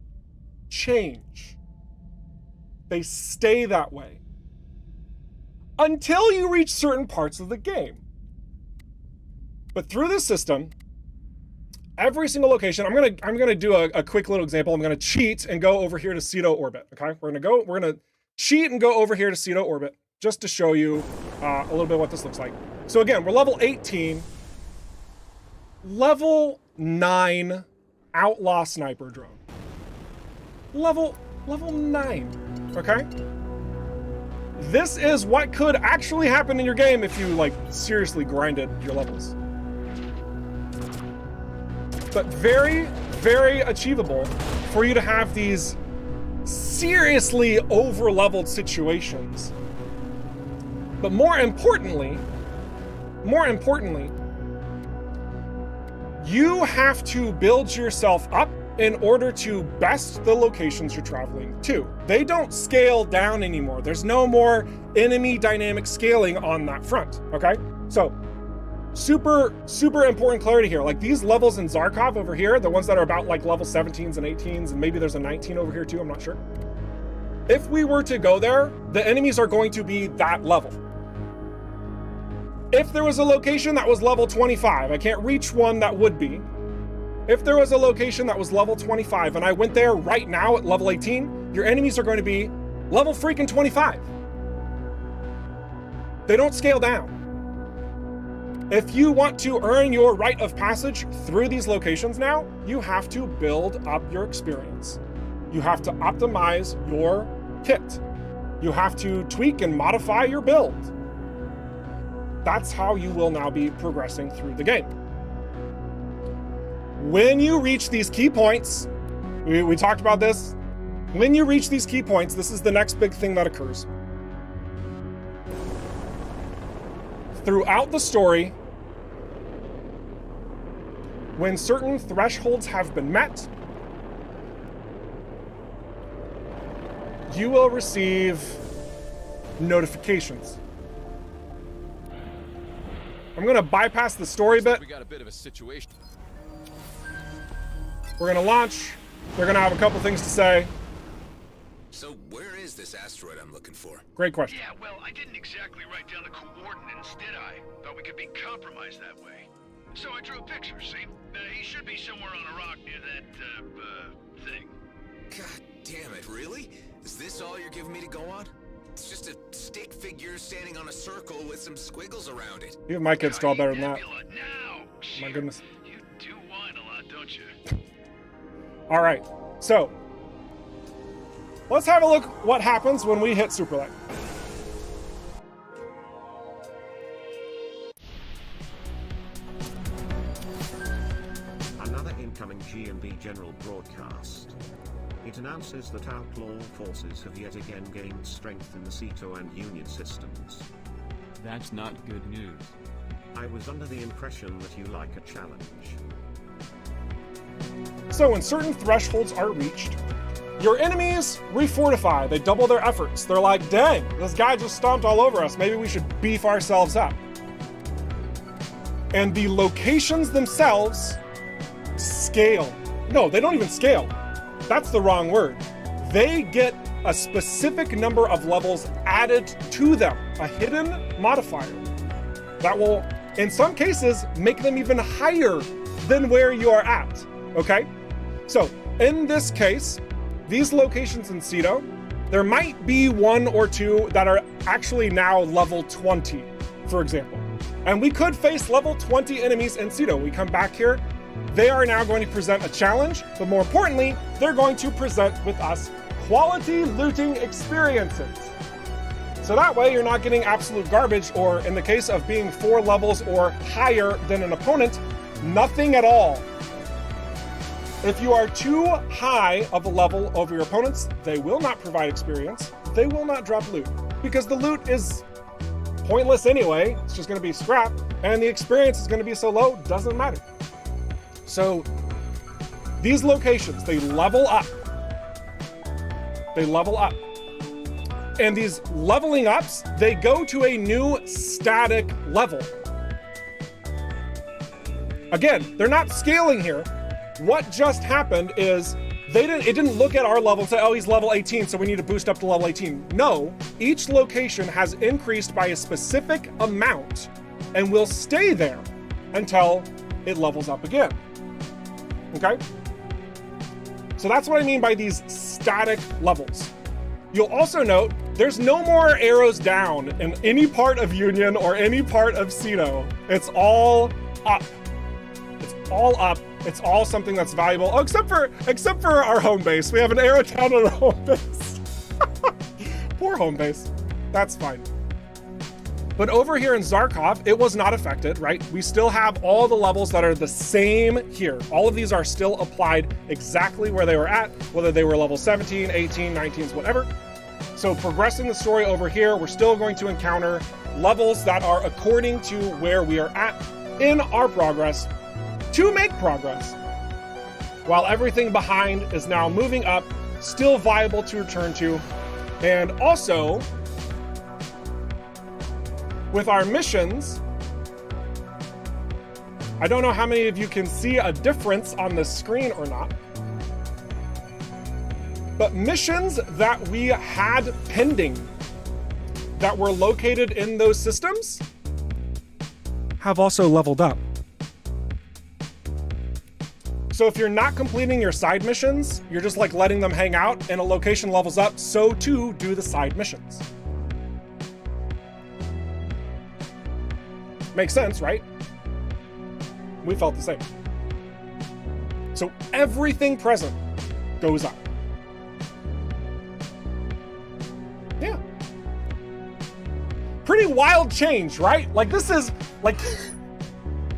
change. They stay that way until you reach certain parts of the game. But through this system, every single location, I'm gonna do a quick little example. I'm gonna cheat and go over here to Cedo Orbit. Okay, we're gonna cheat and go over here to Cedo Orbit just to show you a little bit what this looks like. So again, we're level 18, level 9 outlaw sniper drone. Level 9. Okay. This is what could actually happen in your game if you seriously grinded your levels. But very, very achievable for you to have these seriously over-leveled situations. But more importantly, more importantly, you have to build yourself up in order to best the locations you're traveling to. They don't scale down anymore. There's no more enemy dynamic scaling on that front, okay? So super important clarity here. Like these levels in Zarkov over here, the ones that are about like level 17s and 18s, and maybe there's a 19 over here too, I'm not sure. If we were to go there, the enemies are going to be that level. If there was a location that was level 25, I can't reach one that would be. If there was a location that was level 25 and I went there right now at level 18, your enemies are going to be level freaking 25. They don't scale down. If you want to earn your rite of passage through these locations now, you have to build up your experience. You have to optimize your kit. You have to tweak and modify your build. That's how you will now be progressing through the game. When you reach these key points, we talked about this. When you reach these key points, this is the next big thing that occurs. Throughout the story, when certain thresholds have been met, you will receive notifications. I'm going to bypass the story bit. We got a bit of a situation. We're going to launch. They're going to have a couple things to say. So where is this asteroid I'm looking for? Great question. Yeah, well, I didn't exactly write down the coordinates, did I? Thought we could be compromised that way. So I drew a picture, see? He should be somewhere on a rock near that, thing. God damn it, really? Is this all you're giving me to go on? It's just a stick figure standing on a circle with some squiggles around it. Even my kids draw better than that. Now. My goodness. You do whine a lot, don't you? All right, so let's have a look what happens when we hit Superlight. Another incoming G&B general broadcast. It announces that outlaw forces have yet again gained strength in the Ceto and Union systems. That's not good news. I was under the impression that you like a challenge. So when certain thresholds are reached, your enemies refortify. They double their efforts. They're like, dang, this guy just stomped all over us. Maybe we should beef ourselves up. And the locations themselves scale. No, they don't even scale. That's the wrong word. They get a specific number of levels added to them, a hidden modifier that will, in some cases, make them even higher than where you are at, okay? So in this case, these locations in Ceto, there might be one or two that are actually now level 20, for example. And we could face level 20 enemies in Ceto. We come back here, they are now going to present a challenge, but more importantly, they're going to present with us quality looting experiences. So that way you're not getting absolute garbage, or in the case of being 4 levels or higher than an opponent, nothing at all. If you are too high of a level over your opponents, they will not provide experience. They will not drop loot, because the loot is pointless anyway. It's just going to be scrap, and the experience is going to be so low, doesn't matter. So these locations, they level up. They level up. And these leveling ups, they go to a new static level. Again, they're not scaling here. What just happened is it didn't look at our level and say, oh, he's level 18, so we need to boost up to level 18. No, each location has increased by a specific amount and will stay there until it levels up again. Okay? So that's what I mean by these static levels. You'll also note there's no more arrows down in any part of Union or any part of Ceto. It's all up. It's all up. It's all something that's valuable. Oh, except for our home base. We have an arrow down on our home base. Poor home base. That's fine. But over here in Zarkov, it was not affected, right? We still have all the levels that are the same here. All of these are still applied exactly where they were at, whether they were level 17, 18, 19s, whatever. So progressing the story over here, we're still going to encounter levels that are according to where we are at in our progress to make progress, while everything behind is now moving up, still viable to return to. And also, with our missions, I don't know how many of you can see a difference on the screen or not, but missions that we had pending that were located in those systems have also leveled up. So if you're not completing your side missions, you're just like letting them hang out and a location levels up, so too do the side missions. Makes sense, right? We felt the same. So everything present goes up. Yeah. Pretty wild change, right? Like this is like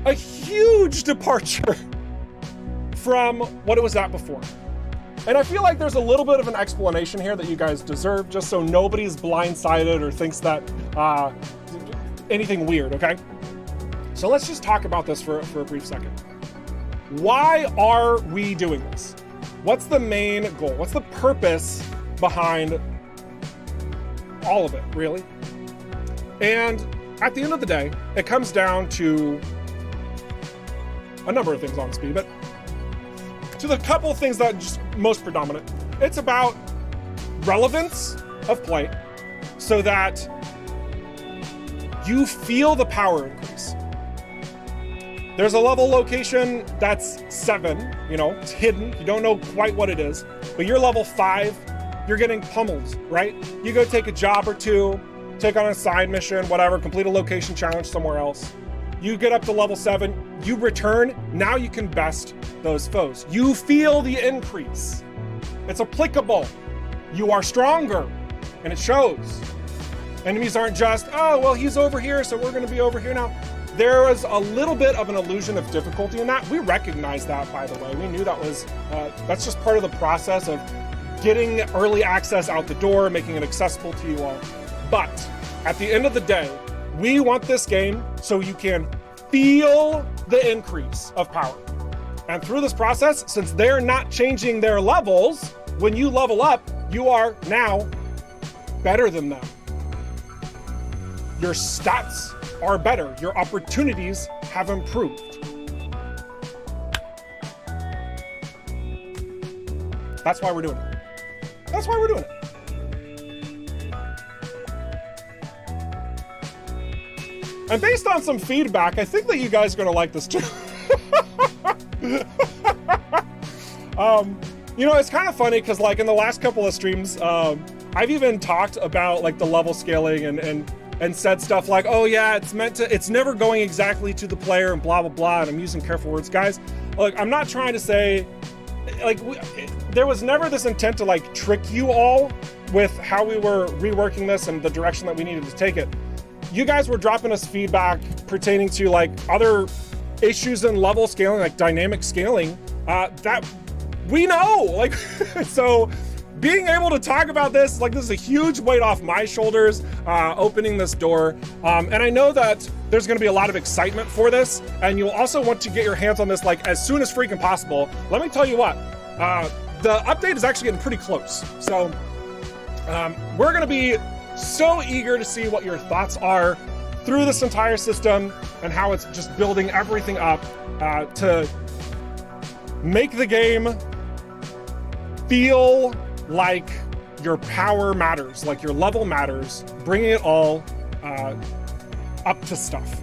a huge departure from what it was at before. And I feel like there's a little bit of an explanation here that you guys deserve, just so nobody's blindsided or thinks that anything weird, okay? So let's just talk about this for a brief second. Why are we doing this? What's the main goal? What's the purpose behind all of it, really? And at the end of the day, it comes down to a number of things on speed, but to the couple of things that are just most predominant. It's about relevance of play so that you feel the power increase. There's a level location that's 7, you know, it's hidden. You don't know quite what it is, but you're level 5, you're getting pummeled, right? You go take a job or two, take on a side mission, whatever, complete a location challenge somewhere else. You get up to level 7, you return, now you can best those foes. You feel the increase. It's applicable. You are stronger, and it shows. Enemies aren't just, oh, well, he's over here, so we're gonna be over here now. There is a little bit of an illusion of difficulty in that. We recognize that, by the way. We knew that was, that's just part of the process of getting early access out the door, making it accessible to you all. But at the end of the day, we want this game so you can feel the increase of power. And through this process, since they're not changing their levels, when you level up, you are now better than them. Your stats are better. Your opportunities have improved. That's why we're doing it. That's why we're doing it. And based on some feedback, I think that you guys are gonna like this too. You know, it's kind of funny because like in the last couple of streams, I've even talked about like the level scaling and said stuff like, oh yeah, it's never going exactly to the player and blah, blah, blah. And I'm using careful words. Guys, look, I'm not trying to say, like, there was never this intent to like trick you all with how we were reworking this and the direction that we needed to take it. You guys were dropping us feedback pertaining to like other issues in level scaling, like dynamic scaling, that we know, like, so being able to talk about this, like, this is a huge weight off my shoulders, opening this door. And I know that there's gonna be a lot of excitement for this, and you'll also want to get your hands on this like as soon as freaking possible. Let me tell you what, the update is actually getting pretty close. So we're gonna be so eager to see what your thoughts are through this entire system and how it's just building everything up to make the game feel like your power matters, like your level matters, bringing it all up to stuff.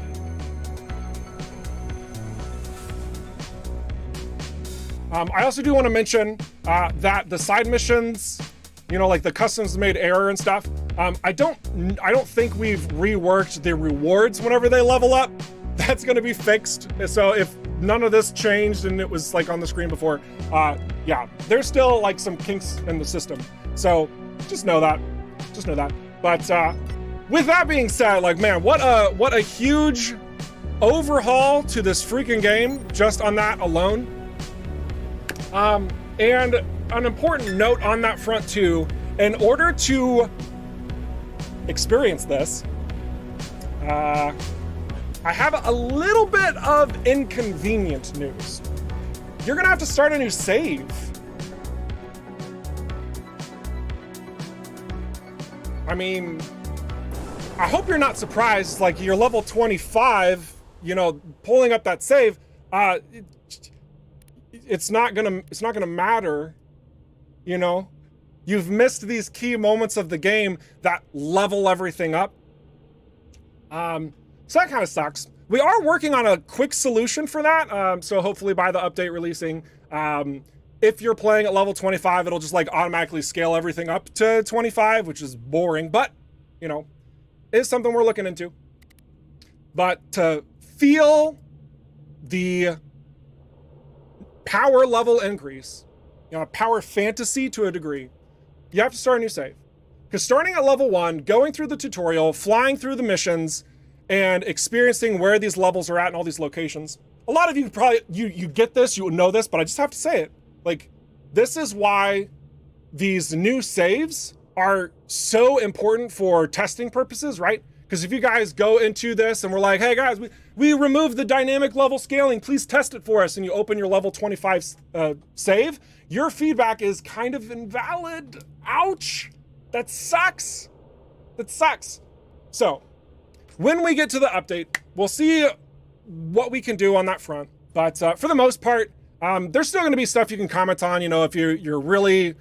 I also do want to mention that the side missions, you know, like the customs made error and stuff, I don't think we've reworked the rewards whenever they level up. That's going to be fixed. So if none of this changed and it was like on the screen before, yeah, there's still like some kinks in the system. So just know that. But with that being said, like, man, what a huge overhaul to this freaking game just on that alone. And an important note on that front too in order to experience this, I have a little bit of inconvenient news. You're gonna have to start a new save. I mean, I hope you're not surprised. Like, you're level 25, you know, pulling up that save. It's not gonna matter. You know, you've missed these key moments of the game that level everything up. So that kind of sucks. We are working on a quick solution for that. So hopefully by the update releasing, if you're playing at level 25, it'll just like automatically scale everything up to 25, which is boring, but you know, is something we're looking into. But to feel the power level increase, you know, power fantasy to a degree, you have to start a new save. Because starting at level 1, going through the tutorial, flying through the missions, and experiencing where these levels are at in all these locations. A lot of you probably, you get this, you know this, but I just have to say it. Like, this is why these new saves are so important for testing purposes, right? Because if you guys go into this and we're like, hey guys, we removed the dynamic level scaling, please test it for us, and you open your level 25 save, your feedback is kind of invalid. Ouch, that sucks. That sucks. So, when we get to the update, we'll see what we can do on that front. But for the most part, there's still gonna be stuff you can comment on, you know, if you're really,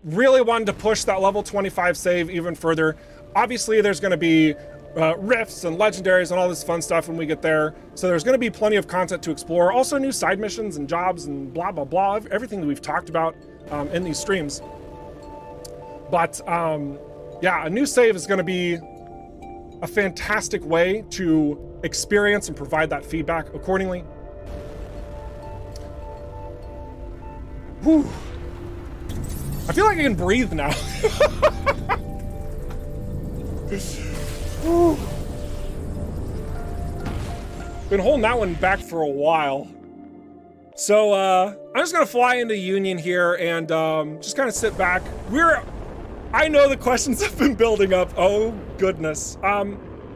really wanting to push that level 25 save even further. Obviously, there's gonna be rifts and legendaries and all this fun stuff when we get there. So there's gonna be plenty of content to explore. Also new side missions and jobs and blah, blah, blah. Everything that we've talked about in these streams. But yeah, a new save is gonna be a fantastic way to experience and provide that feedback accordingly. Whew. I feel like I can breathe now. Been holding that one back for a while. So I'm just gonna fly into Union here and just kind of sit back. I know the questions have been building up. Oh goodness.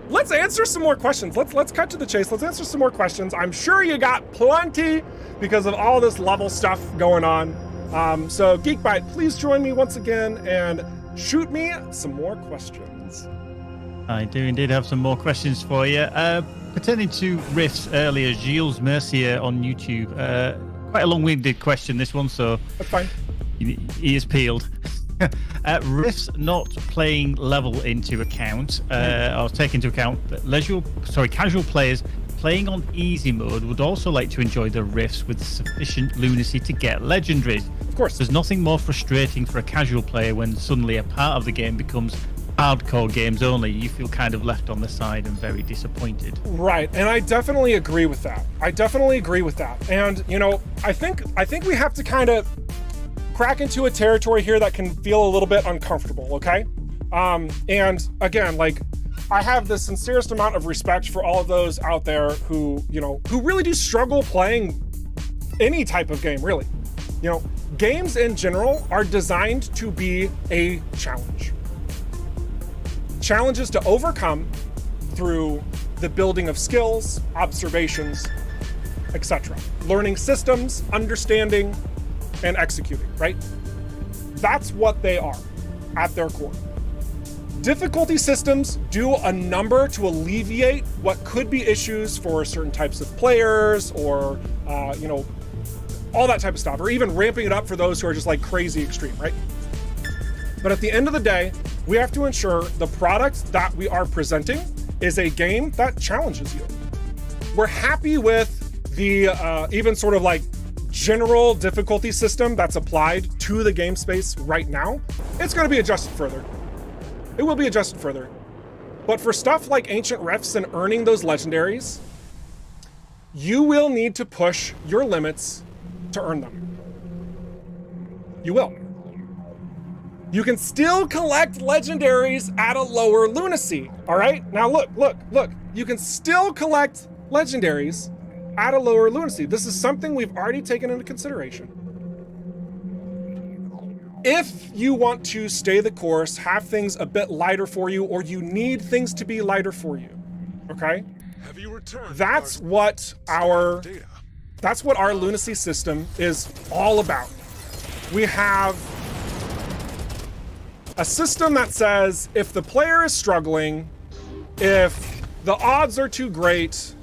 Let's answer some more questions. Let's cut to the chase. Let's answer some more questions. I'm sure you got plenty because of all this level stuff going on. So Geekbite, please join me once again and shoot me some more questions. I do indeed have some more questions for you. Pertaining to riffs earlier, Gilles Mercier on YouTube. Quite a long-winded question, this one, so that's fine. He is peeled. Riffs not playing level into account, or take into account that casual players playing on easy mode would also like to enjoy the rifts with sufficient lunacy to get legendaries. Of course. There's nothing more frustrating for a casual player when suddenly a part of the game becomes hardcore games only. You feel kind of left on the side and very disappointed. Right, and I definitely agree with that. And you know, I think we have to kind of crack into a territory here that can feel a little bit uncomfortable, okay? And again, like, I have the sincerest amount of respect for all of those out there who, you know, who really do struggle playing any type of game, really. You know, games in general are designed to be a challenge. Challenges to overcome through the building of skills, observations, etc. Learning systems, understanding, and executing, right? That's what they are at their core. Difficulty systems do a number to alleviate what could be issues for certain types of players or, you know, all that type of stuff, or even ramping it up for those who are just like crazy extreme, right? But at the end of the day, we have to ensure the product that we are presenting is a game that challenges you. We're happy with the even sort of like general difficulty system that's applied to the game space right now. It's going to be adjusted further. It will be adjusted further. But for stuff like Ancient Rifts and earning those legendaries, you will need to push your limits to earn them. You will. You can still collect legendaries at a lower lunacy, all right? Now look. You can still collect legendaries at a lower lunacy. This is something we've already taken into consideration. if you want to stay the course, have things a bit lighter for you, or you need things to be lighter for you, okay? Have you returned? That's what our Lunacy system is all about. We have a system that says if the player is struggling, if the odds are too great,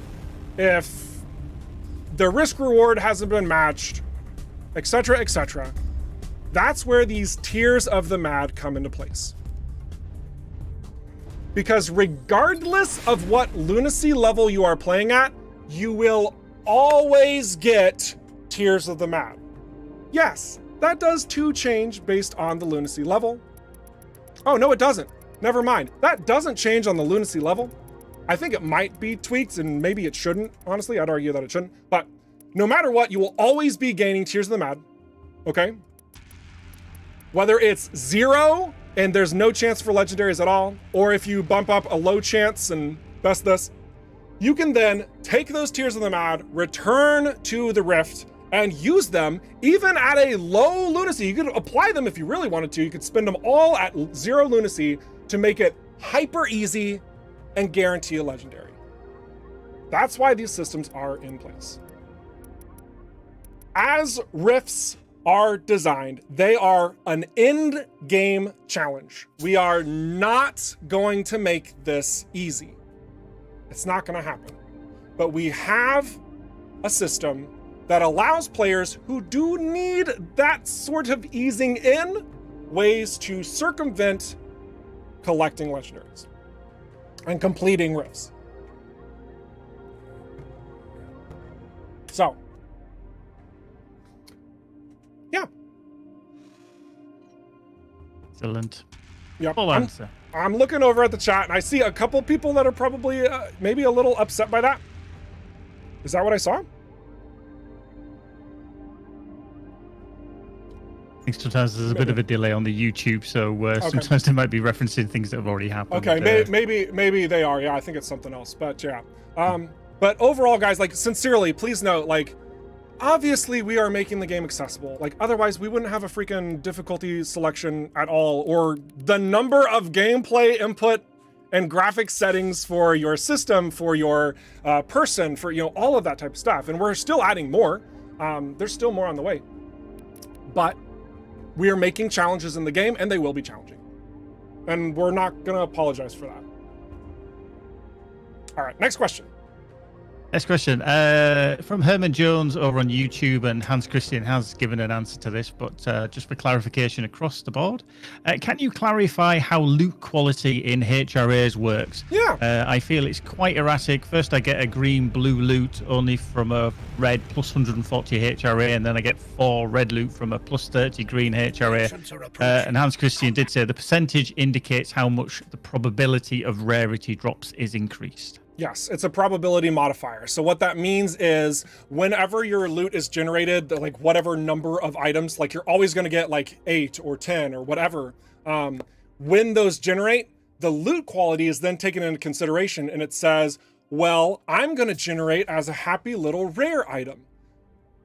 if the risk reward hasn't been matched, etc., etc., that's where these tiers of the mad come into place. Because regardless of what lunacy level you are playing at, you will always get tiers of the mad. Yes, that does too change based on the lunacy level. Oh, no, it doesn't. Never mind. That doesn't change on the lunacy level. I think it might be tweaked, and maybe it shouldn't. Honestly, I'd argue that it shouldn't. But no matter what, you will always be gaining tiers of the mad. Okay? Whether it's 0 and there's no chance for legendaries at all, or if you bump up a low chance and best this, you can then take those tiers of the mad, return to the rift, and use them even at a low lunacy. You could apply them if you really wanted to. You could spend them all at 0 lunacy to make it hyper easy and guarantee a legendary. That's why these systems are in place. As rifts are designed, they are an end game challenge. We are not going to make this easy. It's not going to happen. But we have a system that allows players who do need that sort of easing in ways to circumvent collecting legendaries and completing rifts. So, yeah. Excellent. Yep. Full answer. I'm looking over at the chat and I see a couple people that are probably maybe a little upset by that. Is that what I saw? I think sometimes there's a bit of a delay on the YouTube, so sometimes they might be referencing things that have already happened. Okay, maybe they are. Yeah, I think it's something else. But yeah. But overall, guys, like sincerely, please note, like, obviously we are making the game accessible. Like otherwise we wouldn't have a freaking difficulty selection at all, or the number of gameplay input and graphics settings for your system, for your person, for, you know, all of that type of stuff. And we're still adding more. There's still more on the way. But we are making challenges in the game, and they will be challenging. And we're not gonna apologize for that. All right, next question. Next question from Herman Jones over on YouTube, and Hans Christian has given an answer to this, but just for clarification across the board, can you clarify how loot quality in HRAs works? Yeah. I feel it's quite erratic. First I get a green-blue loot only from a red plus 140 HRA, and then I get 4 red loot from a plus 30 green HRA. And Hans Christian did say the percentage indicates how much the probability of rarity drops is increased. Yes, it's a probability modifier. So what that means is whenever your loot is generated, like whatever number of items, like you're always going to get like 8 or 10 or whatever. When those generate, the loot quality is then taken into consideration, and it says, well, I'm going to generate as a happy little rare item.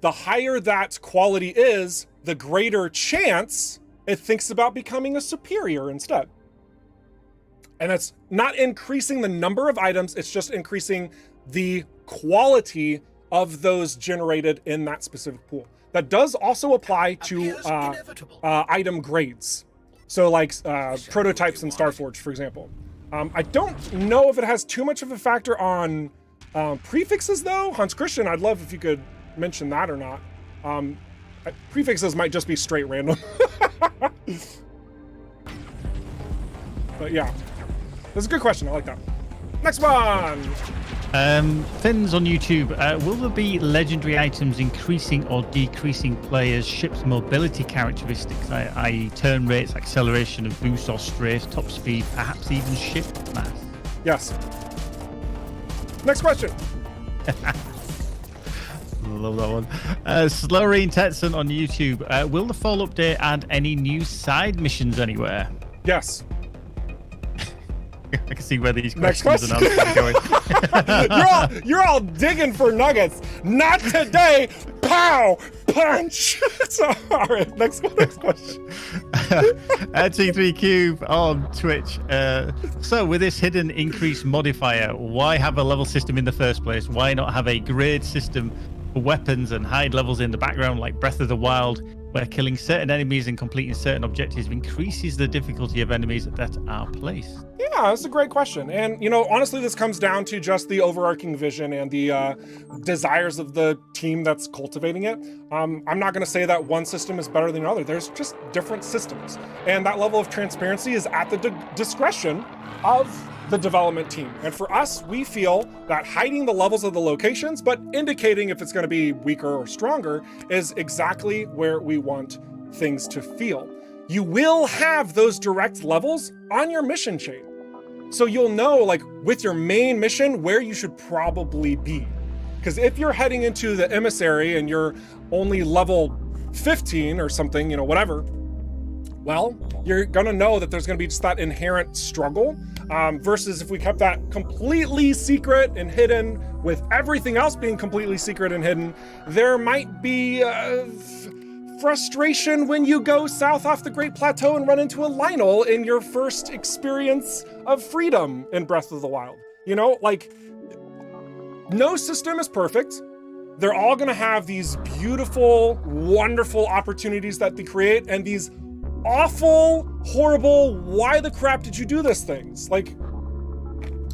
The higher that quality is, the greater chance it thinks about becoming a superior instead. And it's not increasing the number of items, it's just increasing the quality of those generated in that specific pool. That does also apply to item grades. So like prototypes in Starforge, for example. I don't know if it has too much of a factor on prefixes though. Hans Christian, I'd love if you could mention that or not. Prefixes might just be straight random. But yeah. That's a good question. I like that. Next one. Fins on YouTube. Will there be legendary items increasing or decreasing players' ship's mobility characteristics, i.e. turn rates, acceleration of boost or strafe, top speed, perhaps even ship mass? Yes. Next question. Love that one. Slurry Tetson on YouTube. Will the fall update add any new side missions anywhere? Yes. I can see where these Next questions and answers are going. you're all digging for nuggets. Not today. Pow! Punch! So, all right, next question. T3 Cube on Twitch. So with this hidden increase modifier, why have a level system in the first place? Why not have a grade system for weapons and hide levels in the background like Breath of the Wild, where killing certain enemies and completing certain objectives increases the difficulty of enemies that are placed? Yeah, that's a great question. And, you know, honestly, this comes down to just the overarching vision and the desires of the team that's cultivating it. I'm not going to say that one system is better than another. There's just different systems. And that level of transparency is at the discretion of the development team. And for us, we feel that hiding the levels of the locations, but indicating if it's going to be weaker or stronger, is exactly where we want things to feel. You will have those direct levels on your mission chain. So you'll know, like, with your main mission, where you should probably be. Because if you're heading into the emissary and you're only level 15 or something, you know, whatever, well, you're gonna know that there's gonna be just that inherent struggle, versus if we kept that completely secret and hidden, with everything else being completely secret and hidden, there might be frustration when you go south off the Great Plateau and run into a Lionel in your first experience of freedom in Breath of the Wild. You know, like, no system is perfect. They're all gonna have these beautiful, wonderful opportunities that they create, and these awful, horrible, why the crap did you do this things? Like,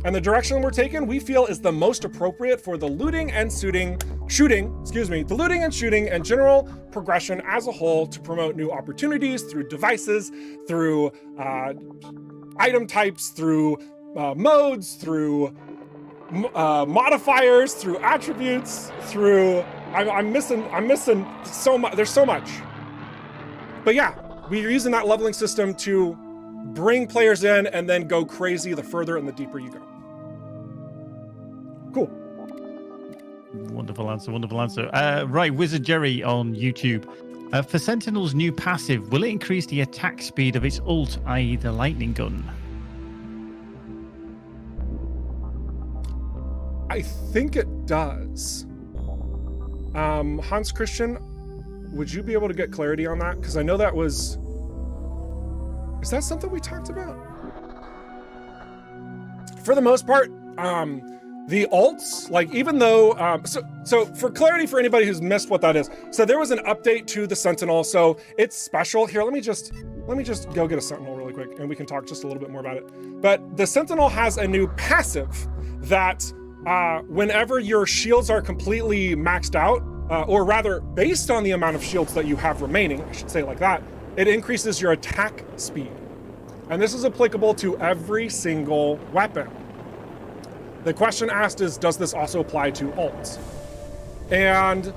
and the direction we're taking, we feel, is the most appropriate for the looting and shooting and general progression as a whole, to promote new opportunities through devices, through item types, through modes, through modifiers, through attributes, through, I'm missing so much. There's so much. But yeah, we're using that leveling system to bring players in and then go crazy the further and the deeper you go. Cool. Wonderful answer, wonderful answer. Right, Wizard Jerry on YouTube. For Sentinel's new passive, will it increase the attack speed of its ult, i.e. the lightning gun? I think it does. Hans Christian, would you be able to get clarity on that? Because I know that was... Is that something we talked about? For the most part, the ults, like, even though, so for clarity for anybody who's missed what that is, so there was an update to the Sentinel, so it's special. Here, let me just go get a Sentinel really quick, and we can talk just a little bit more about it. But the Sentinel has a new passive that whenever your shields are completely maxed out, or rather, based on the amount of shields that you have remaining, I should say it like that, it increases your attack speed. And this is applicable to every single weapon. The question asked is, does this also apply to ults? And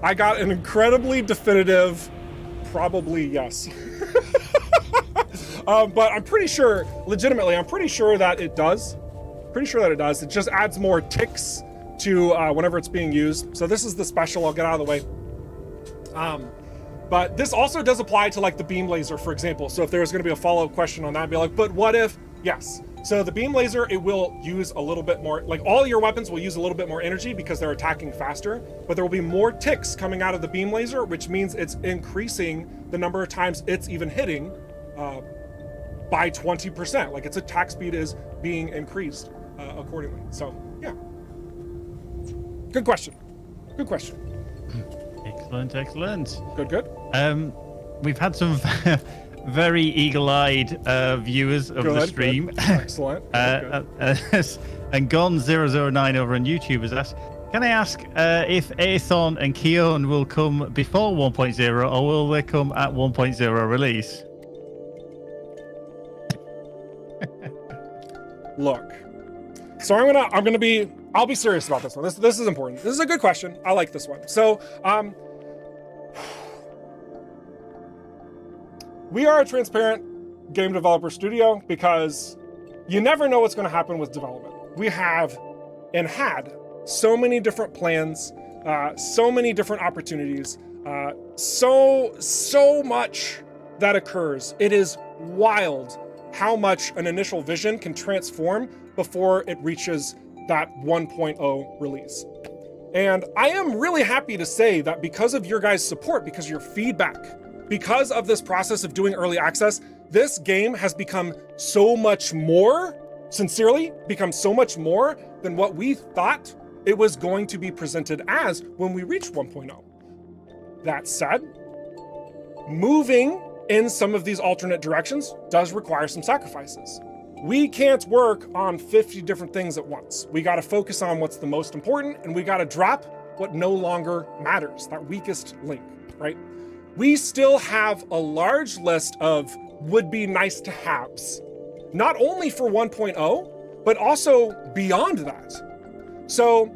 I got an incredibly definitive, probably yes. But I'm pretty sure, legitimately, I'm pretty sure that it does. Pretty sure that it does. It just adds more ticks to whenever it's being used. So this is the special, I'll get out of the way. But this also does apply to, like, the beam laser, for example. So if there's gonna be a follow-up question on that, I'd be like, but what if, yes. So the beam laser, it will use a little bit more, like, all your weapons will use a little bit more energy because they're attacking faster, but there will be more ticks coming out of the beam laser, which means it's increasing the number of times it's even hitting by 20%. Like, its attack speed is being increased accordingly. So, yeah. Good question. Good question. Excellent, excellent. Good. We've had some very eagle-eyed viewers of the stream. Good. Excellent. And Gon009 over on YouTube has asked, can I ask if Aethon and Keon will come before 1.0 or will they come at 1.0 release? Look, so I'll be serious about this one. This is important. This is a good question. I like this one. So, we are a transparent game developer studio because you never know what's going to happen with development. We have and had so many different plans, so many different opportunities, so much that occurs. It is wild how much an initial vision can transform before it reaches that 1.0 release. And I am really happy to say that because of your guys' support, because of your feedback, because of this process of doing early access, this game has become so much more, sincerely, become so much more than what we thought it was going to be presented as when we reached 1.0. That said, moving in some of these alternate directions does require some sacrifices. We can't work on 50 different things at once. We gotta focus on what's the most important, and we gotta drop what no longer matters, that weakest link, right? We still have a large list of would-be nice-to-haves, not only for 1.0, but also beyond that. So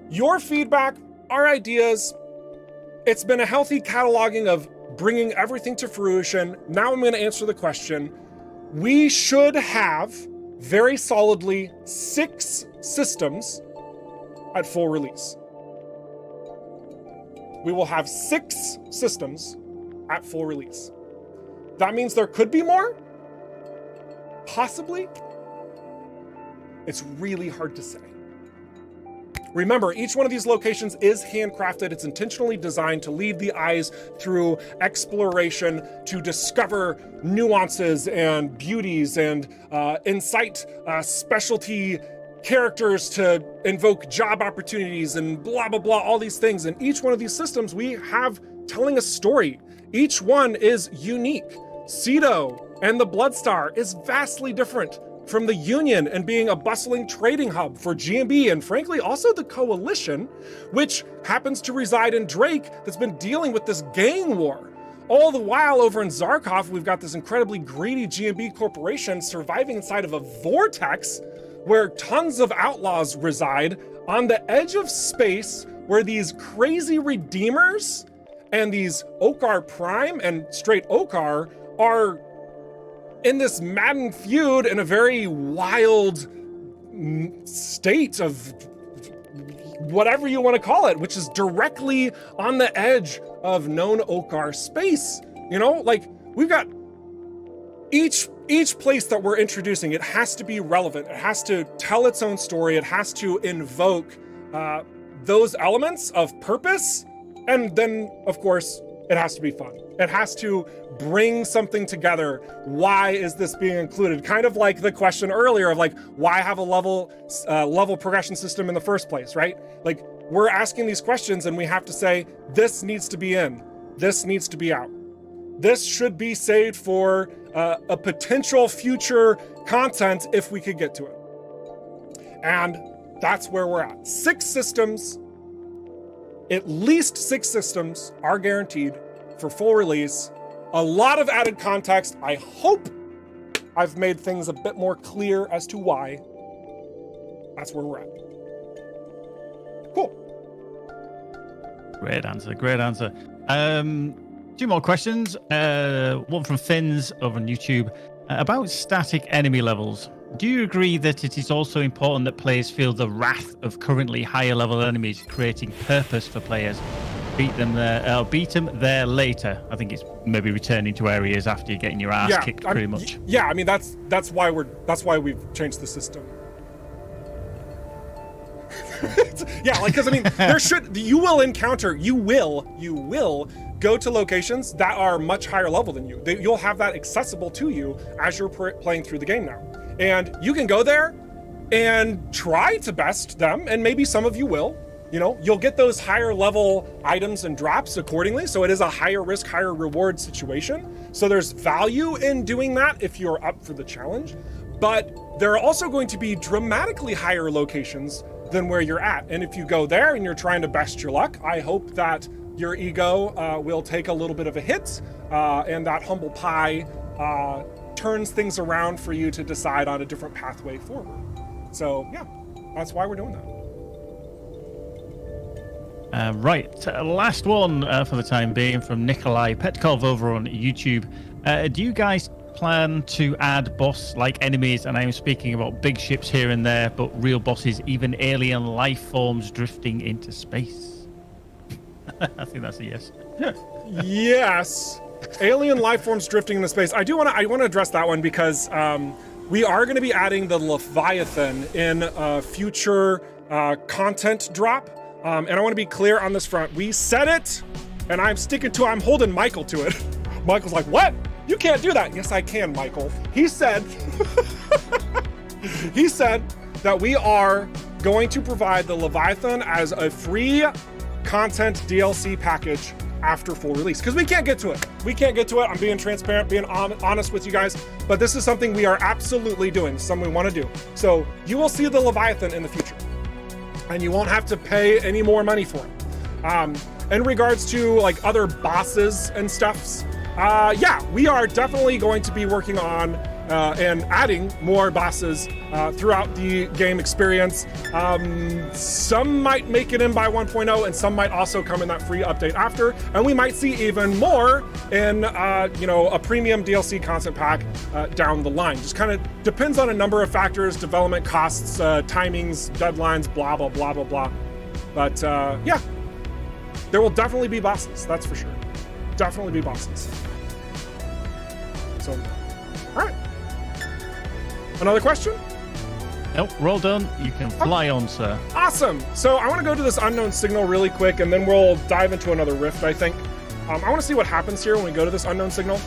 your feedback, our ideas, it's been a healthy cataloging of bringing everything to fruition. Now I'm gonna answer the question. We should have very solidly 6 systems at full release. We will have 6 systems at full release. That means there could be more? Possibly? It's really hard to say. Remember, each one of these locations is handcrafted. It's intentionally designed to lead the eyes through exploration, to discover nuances and beauties, and incite specialty characters to invoke job opportunities and blah, blah, blah, all these things. And each one of these systems, we have telling a story. Each one is unique. Cedo and the Bloodstar is vastly different from the Union and being a bustling trading hub for GMB and frankly also the Coalition, which happens to reside in Drake that's been dealing with this gang war. All the while over in Zarkov, we've got this incredibly greedy GMB corporation surviving inside of a vortex where tons of outlaws reside on the edge of space where these crazy redeemers and these Okar Prime and straight Okar are in this maddened feud in a very wild state of whatever you want to call it, which is directly on the edge of known Okar space. You know, like we've got each place that we're introducing, it has to be relevant. It has to tell its own story. It has to invoke those elements of purpose. And then, of course, it has to be fun. It has to bring something together. Why is this being included? Kind of like the question earlier of like, why have a level progression system in the first place, right? Like we're asking these questions and we have to say, this needs to be in, this needs to be out. This should be saved for a potential future content if we could get to it. And that's where we're at. 6 systems, at least 6 systems are guaranteed for full release. A lot of added context. I hope I've made things a bit more clear as to why. That's where we're at. Cool. Great answer, great answer. 2 more questions. One from Finns over on YouTube about static enemy levels. Do you agree that it is also important that players feel the wrath of currently higher level enemies, creating purpose for players? Beat them there later. I think it's maybe returning to areas after you're getting your ass kicked, pretty much. Yeah, I mean that's why we've changed the system. Yeah, like because I mean you will go to locations that are much higher level than you. You'll have that accessible to you as you're playing through the game now. And you can go there and try to best them, and maybe some of you will. You know, you'll get those higher level items and drops accordingly. So it is a higher risk, higher reward situation. So there's value in doing that if you're up for the challenge. But there are also going to be dramatically higher locations than where you're at. And if you go there and you're trying to best your luck, I hope that your ego will take a little bit of a hit and that humble pie turns things around for you to decide on a different pathway forward. So yeah, that's why we're doing that. Right, last one for the time being from Nikolai Petkov over on YouTube. Do you guys plan to add boss-like enemies? And I'm speaking about big ships here and there, but real bosses, even alien life forms drifting into space. I think that's a yes. Yes. Alien life forms drifting into space. I want to address that one because we are going to be adding the Leviathan in a future content drop. And I want to be clear on this front. We said it, and I'm sticking to it. I'm holding Michael to it. Michael's like, what? You can't do that. Yes, I can, Michael. He said, he said that we are going to provide the Leviathan as a free content DLC package after full release, because we can't get to it. We can't get to it. I'm being transparent, being honest with you guys, but this is something we are absolutely doing, something we want to do. So you will see the Leviathan in the future, and you won't have to pay any more money for it. In regards to like other bosses and stuffs, yeah, we are definitely going to be working on and adding more bosses throughout the game experience. Some might make it in by 1.0, and some might also come in that free update after. And we might see even more in, you know, a premium DLC content pack down the line. Just kind of depends on a number of factors: development costs, timings, deadlines, blah blah blah blah blah. But yeah, there will definitely be bosses. That's for sure. Definitely be bosses. So, all right. Another question? Nope, we're all done. You can fly on, sir. Awesome. So I want to go to this unknown signal really quick, and then we'll dive into another rift, I think. I want to see what happens here when we go to this unknown signal.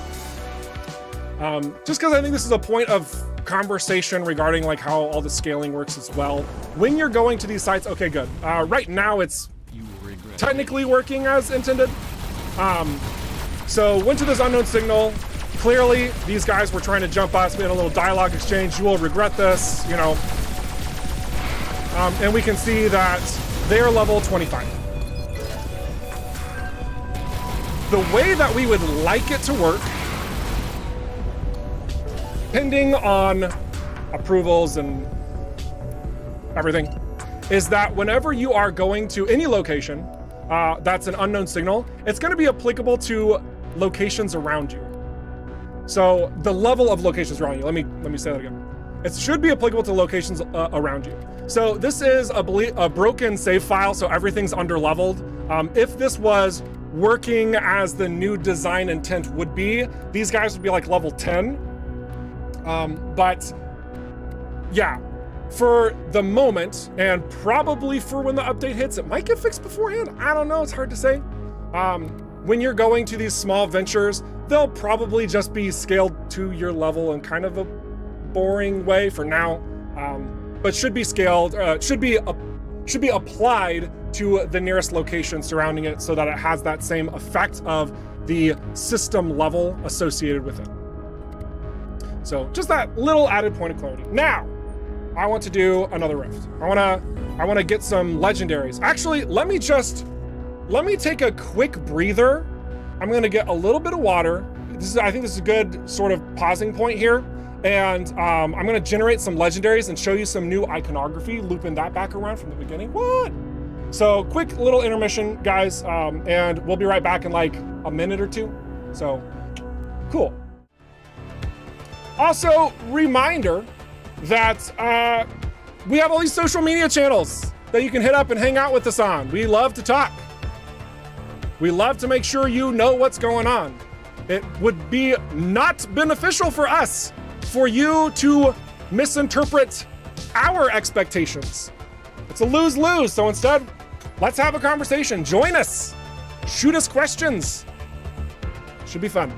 Just because I think this is a point of conversation regarding like how all the scaling works as well. When you're going to these sites, okay, good. Right now it's technically working as intended. So went to this unknown signal. Clearly, these guys were trying to jump us. We had a little dialogue exchange. You will regret this, you know. And we can see that they are level 25. The way that we would like it to work, pending on approvals and everything, is that whenever you are going to any location that's an unknown signal, it's going to be applicable to locations around you. So the level of locations around you, let me say that again. It should be applicable to locations around you. So this is a broken save file, so everything's underleveled. If this was working as the new design intent would be, these guys would be like level 10. But yeah, for the moment, and probably for when the update hits, it might get fixed beforehand. I don't know, it's hard to say. When you're going to these small ventures, they'll probably just be scaled to your level in kind of a boring way for now, but should be scaled, should be applied to the nearest location surrounding it so that it has that same effect of the system level associated with it. So just that little added point of clarity. Now, I want to do another rift. I want to get some legendaries. Actually, let me take a quick breather. I'm going to get a little bit of water. I think this is a good sort of pausing point here. And I'm going to generate some legendaries and show you some new iconography, looping that back around from the beginning. What? So quick little intermission, guys, and we'll be right back in like a minute or two. So cool. Also, reminder that we have all these social media channels that you can hit up and hang out with us on. We love to talk. We love to make sure you know what's going on. It would be not beneficial for us for you to misinterpret our expectations. It's a lose-lose, so instead, let's have a conversation. Join us. Shoot us questions. Should be fun.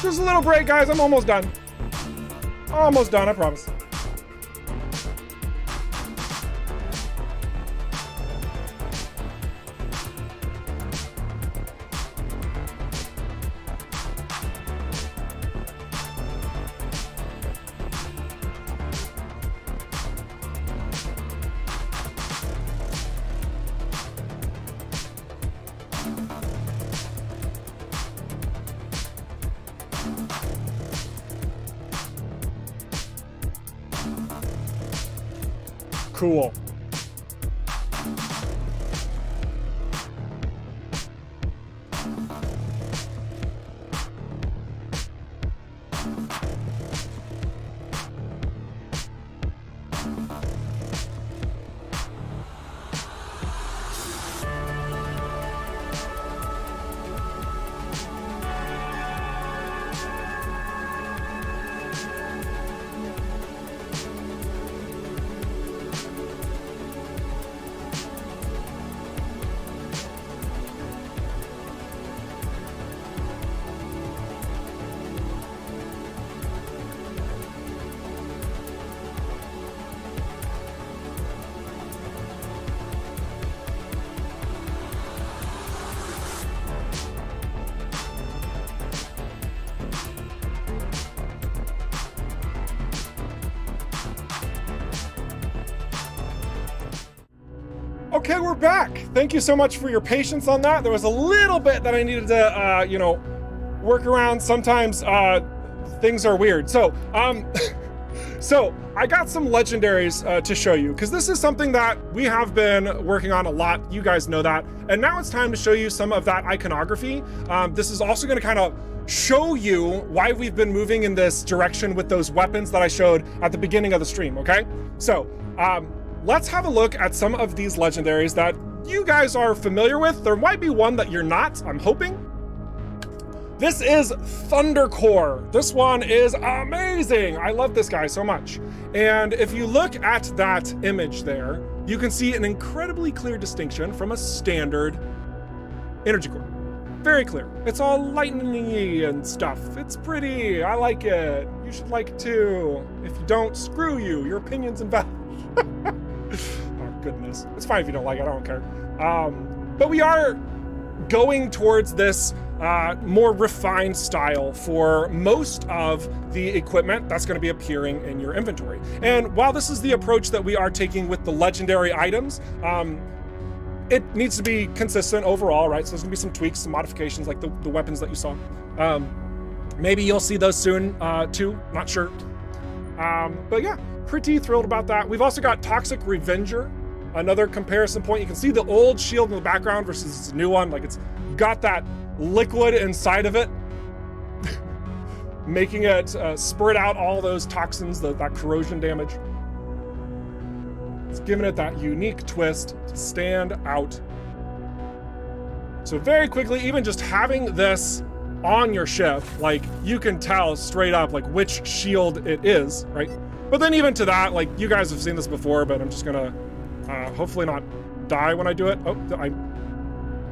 Just a little break, guys. I'm almost done. Almost done, I promise. cool. Okay, we're back. Thank you so much for your patience on that. There was a little bit that I needed to, work around. Sometimes things are weird. So, so I got some legendaries to show you, because this is something that we have been working on a lot. You guys know that. And now it's time to show you some of that iconography. This is also going to kind of show you why we've been moving in this direction with those weapons that I showed at the beginning of the stream, okay? So, let's have a look at some of these legendaries that you guys are familiar with. There might be one that you're not, I'm hoping. This is Thundercore. This one is amazing. I love this guy so much. And if you look at that image there, you can see an incredibly clear distinction from a standard energy core. Very clear. It's all lightning-y and stuff. It's pretty. I like it. You should like it too. If you don't, screw you. Your opinion's invalid. Oh goodness, it's fine if you don't like it, I don't care. But we are going towards this more refined style for most of the equipment that's going to be appearing in your inventory. And while this is the approach that we are taking with the legendary items, it needs to be consistent overall, right? So there's gonna be some tweaks, some modifications, like the weapons that you saw. Maybe you'll see those soon too, not sure. But yeah, pretty thrilled about that. We've also got Toxic Revenger, another comparison point. You can see the old shield in the background versus this new one. Like, it's got that liquid inside of it, making it spurt out all those toxins, that corrosion damage. It's giving it that unique twist to stand out. So very quickly, even just having this on your ship, like, you can tell straight up like which shield it is, right? But then even to that, like, you guys have seen this before, but I'm just gonna hopefully not die when I do it. Oh,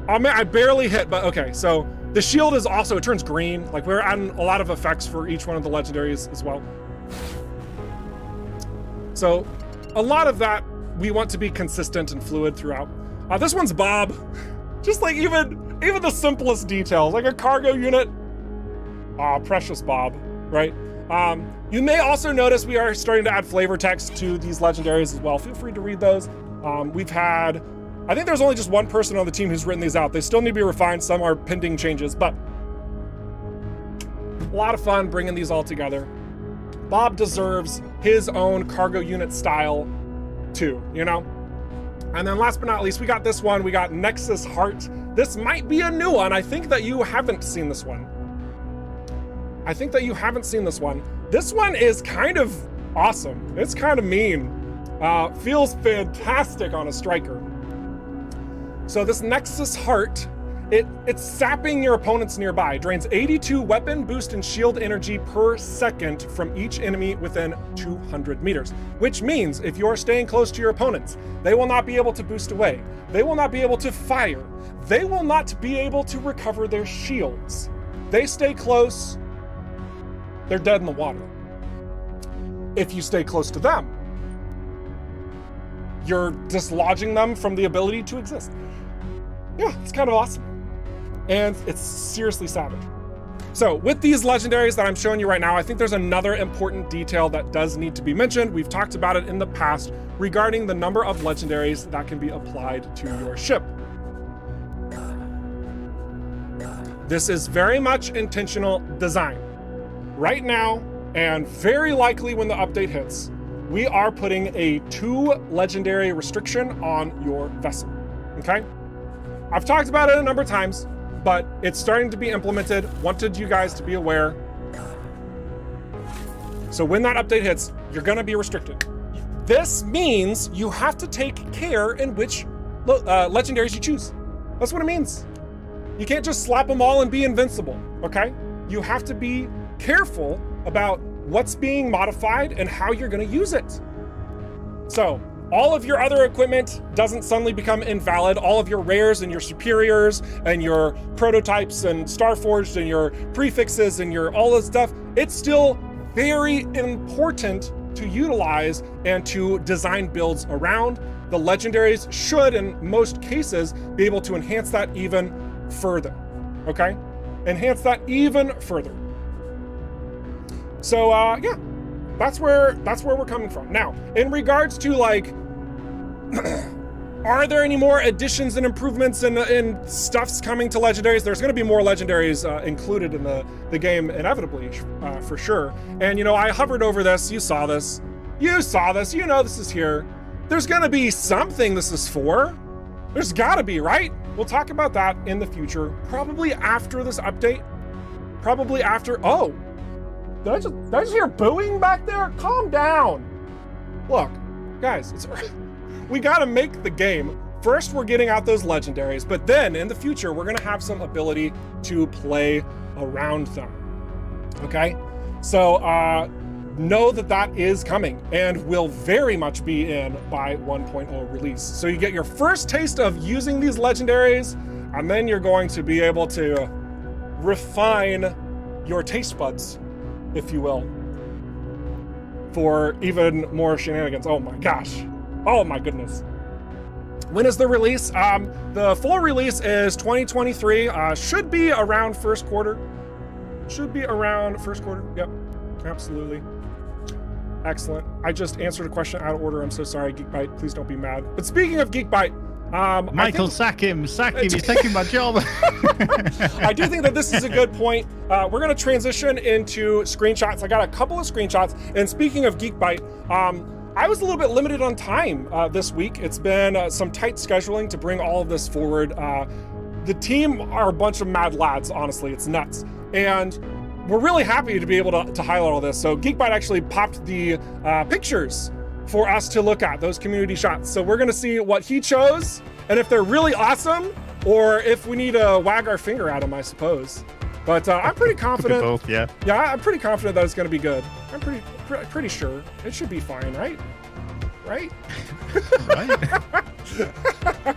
I barely hit, but okay. So the shield is also, it turns green. Like, we're adding a lot of effects for each one of the legendaries as well. So a lot of that, we want to be consistent and fluid throughout. This one's Bob. Just like even the simplest details, like a cargo unit. Precious Bob, right? You may also notice we are starting to add flavor text to these legendaries as well. Feel free to read those. We've had, I think there's only just one person on the team who's written these out. They still need to be refined. Some are pending changes, but a lot of fun bringing these all together. Bob deserves his own cargo unit style too, you know? And then last but not least, we got this one. We got Nexus Heart. This might be a new one. I think that you haven't seen this one. This one is kind of awesome. It's kind of mean. Feels fantastic on a striker. So this Nexus Heart, it's sapping your opponents nearby. Drains 82 weapon, boost, and shield energy per second from each enemy within 200 meters. Which means if you're staying close to your opponents, they will not be able to boost away. They will not be able to fire. They will not be able to recover their shields. They stay close, they're dead in the water. If you stay close to them, you're dislodging them from the ability to exist. Yeah, it's kind of awesome. And it's seriously savage. So with these legendaries that I'm showing you right now, I think there's another important detail that does need to be mentioned. We've talked about it in the past regarding the number of legendaries that can be applied to your ship. This is very much intentional design. Right now, and very likely when the update hits, we are putting a 2 legendary restriction on your vessel, okay? I've talked about it a number of times, but it's starting to be implemented. Wanted you guys to be aware. So when that update hits, you're gonna be restricted. This means you have to take care in which legendaries you choose. That's what it means. You can't just slap them all and be invincible, okay? You have to be careful about what's being modified and how you're gonna use it. So all of your other equipment doesn't suddenly become invalid. All of your rares and your superiors and your prototypes and Starforged and your prefixes and your all this stuff, it's still very important to utilize and to design builds around. The legendaries should, in most cases, be able to enhance that even further, okay? Enhance that even further. So yeah, that's where we're coming from. Now, in regards to like, are there any more additions and improvements and stuffs coming to legendaries? There's gonna be more legendaries included in the game inevitably, for sure. And you know, I hovered over this, you saw this, you know this is here. There's gonna be something this is for. There's gotta be, right? We'll talk about that in the future, probably after this update. Probably after, oh, did I just hear booing back there? Calm down. Look, guys, we gotta make the game. First, we're getting out those legendaries, but then in the future, we're gonna have some ability to play around them, okay? So know that is coming and will very much be in by 1.0 release. So you get your first taste of using these legendaries, and then you're going to be able to refine your taste buds, if you will, for even more shenanigans. Oh my gosh. Oh my goodness. When is the release? The full release is 2023. Should be around first quarter. Yep, absolutely. Excellent. I just answered a question out of order. I'm so sorry, Geekbite. Please don't be mad. But speaking of Geekbite, Michael, sack him. He's taking my job. I do think that this is a good point. We're going to transition into screenshots. I got a couple of screenshots. And speaking of Geekbite, I was a little bit limited on time this week. It's been some tight scheduling to bring all of this forward. The team are a bunch of mad lads, honestly. It's nuts. And we're really happy to be able to highlight all this. So Geekbite actually popped the pictures for us to look at, those community shots. So we're gonna see what he chose and if they're really awesome or if we need to wag our finger at them, I suppose. But I'm pretty confident. Both, yeah. Yeah, I'm pretty confident that it's gonna be good. I'm pretty sure it should be fine, right? Right? Right.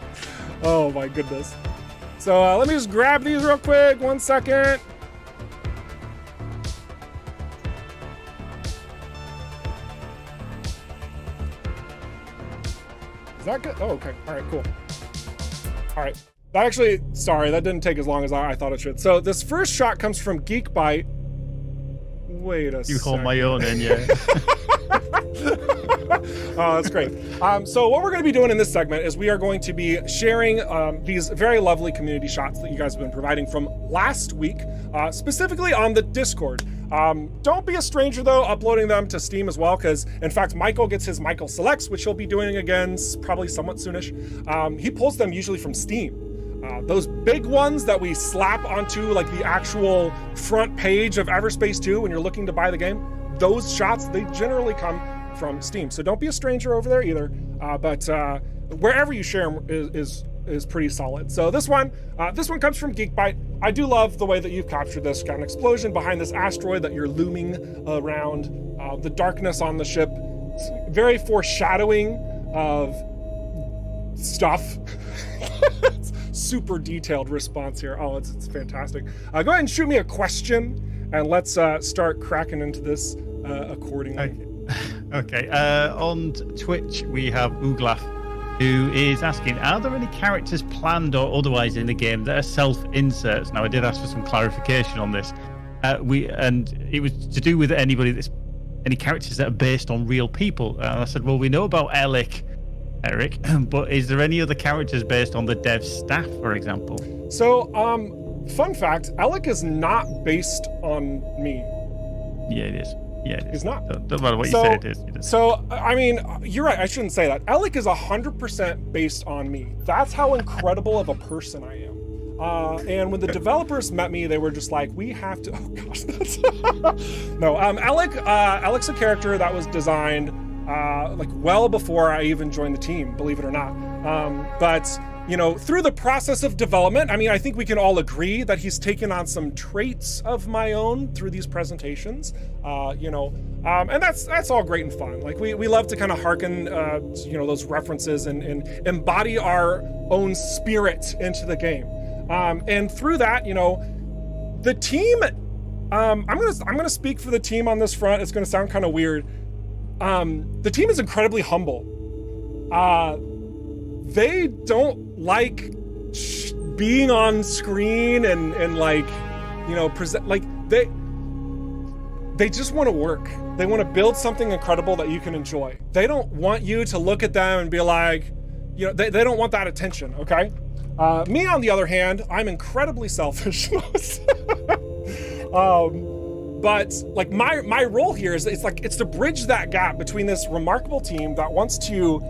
Oh my goodness. So let me just grab these real quick, 1 second. Is that good? Oh, okay. All right, cool. All right. That actually, sorry, that didn't take as long as I thought it should. So this first shot comes from Geekbite. Wait a second. You hold my own in, yeah. Oh, that's great. So what we're going to be doing in this segment is we are going to be sharing these very lovely community shots that you guys have been providing from last week, specifically on the Discord. Don't be a stranger though, uploading them to Steam as well, because in fact, Michael gets his Michael Selects, which he'll be doing again, probably somewhat soonish. He pulls them usually from Steam. Those big ones that we slap onto like the actual front page of EVERSPACE 2 when you're looking to buy the game, those shots, they generally come from Steam. So don't be a stranger over there either, but wherever you share them is pretty solid. So this one comes from Geekbite. I do love the way that you've captured this. Got an explosion behind this asteroid that you're looming around, the darkness on the ship. It's very foreshadowing of stuff. It's super detailed response here. Oh, it's fantastic. Go ahead and shoot me a question and let's start cracking into this accordingly. Okay. On Twitch, we have Uglaf, who is asking, are there any characters planned or otherwise in the game that are self-inserts? Now, I did ask for some clarification on this. And it was to do with any characters that are based on real people. And I said, well, we know about Eric, but is there any other characters based on the dev staff, for example? So, fun fact, Alec is not based on me. Yeah, it is. Yeah, it is. He's not. Don't matter what you say, it is. It is. So, I mean, you're right. I shouldn't say that. Alec is 100% based on me. That's how incredible of a person I am. And when the developers met me, they were just like, we have to, oh gosh, that's, no, Alec's a character that was designed like well before I even joined the team, believe it or not. But you know, through the process of development, I mean, I think we can all agree that he's taken on some traits of my own through these presentations, you know, and that's all great and fun. Like we love to kind of hearken, you know, those references and embody our own spirit into the game. And through that, you know, the team, I'm gonna speak for the team on this front. It's gonna sound kind of weird. The team is incredibly humble. They don't like being on screen and like, you know, present, like they just want to work. They want to build something incredible that you can enjoy. They don't want you to look at them and be like, you know, they don't want that attention, okay? Me, on the other hand, I'm incredibly selfish. But like my role here is it's to bridge that gap between this remarkable team that wants to,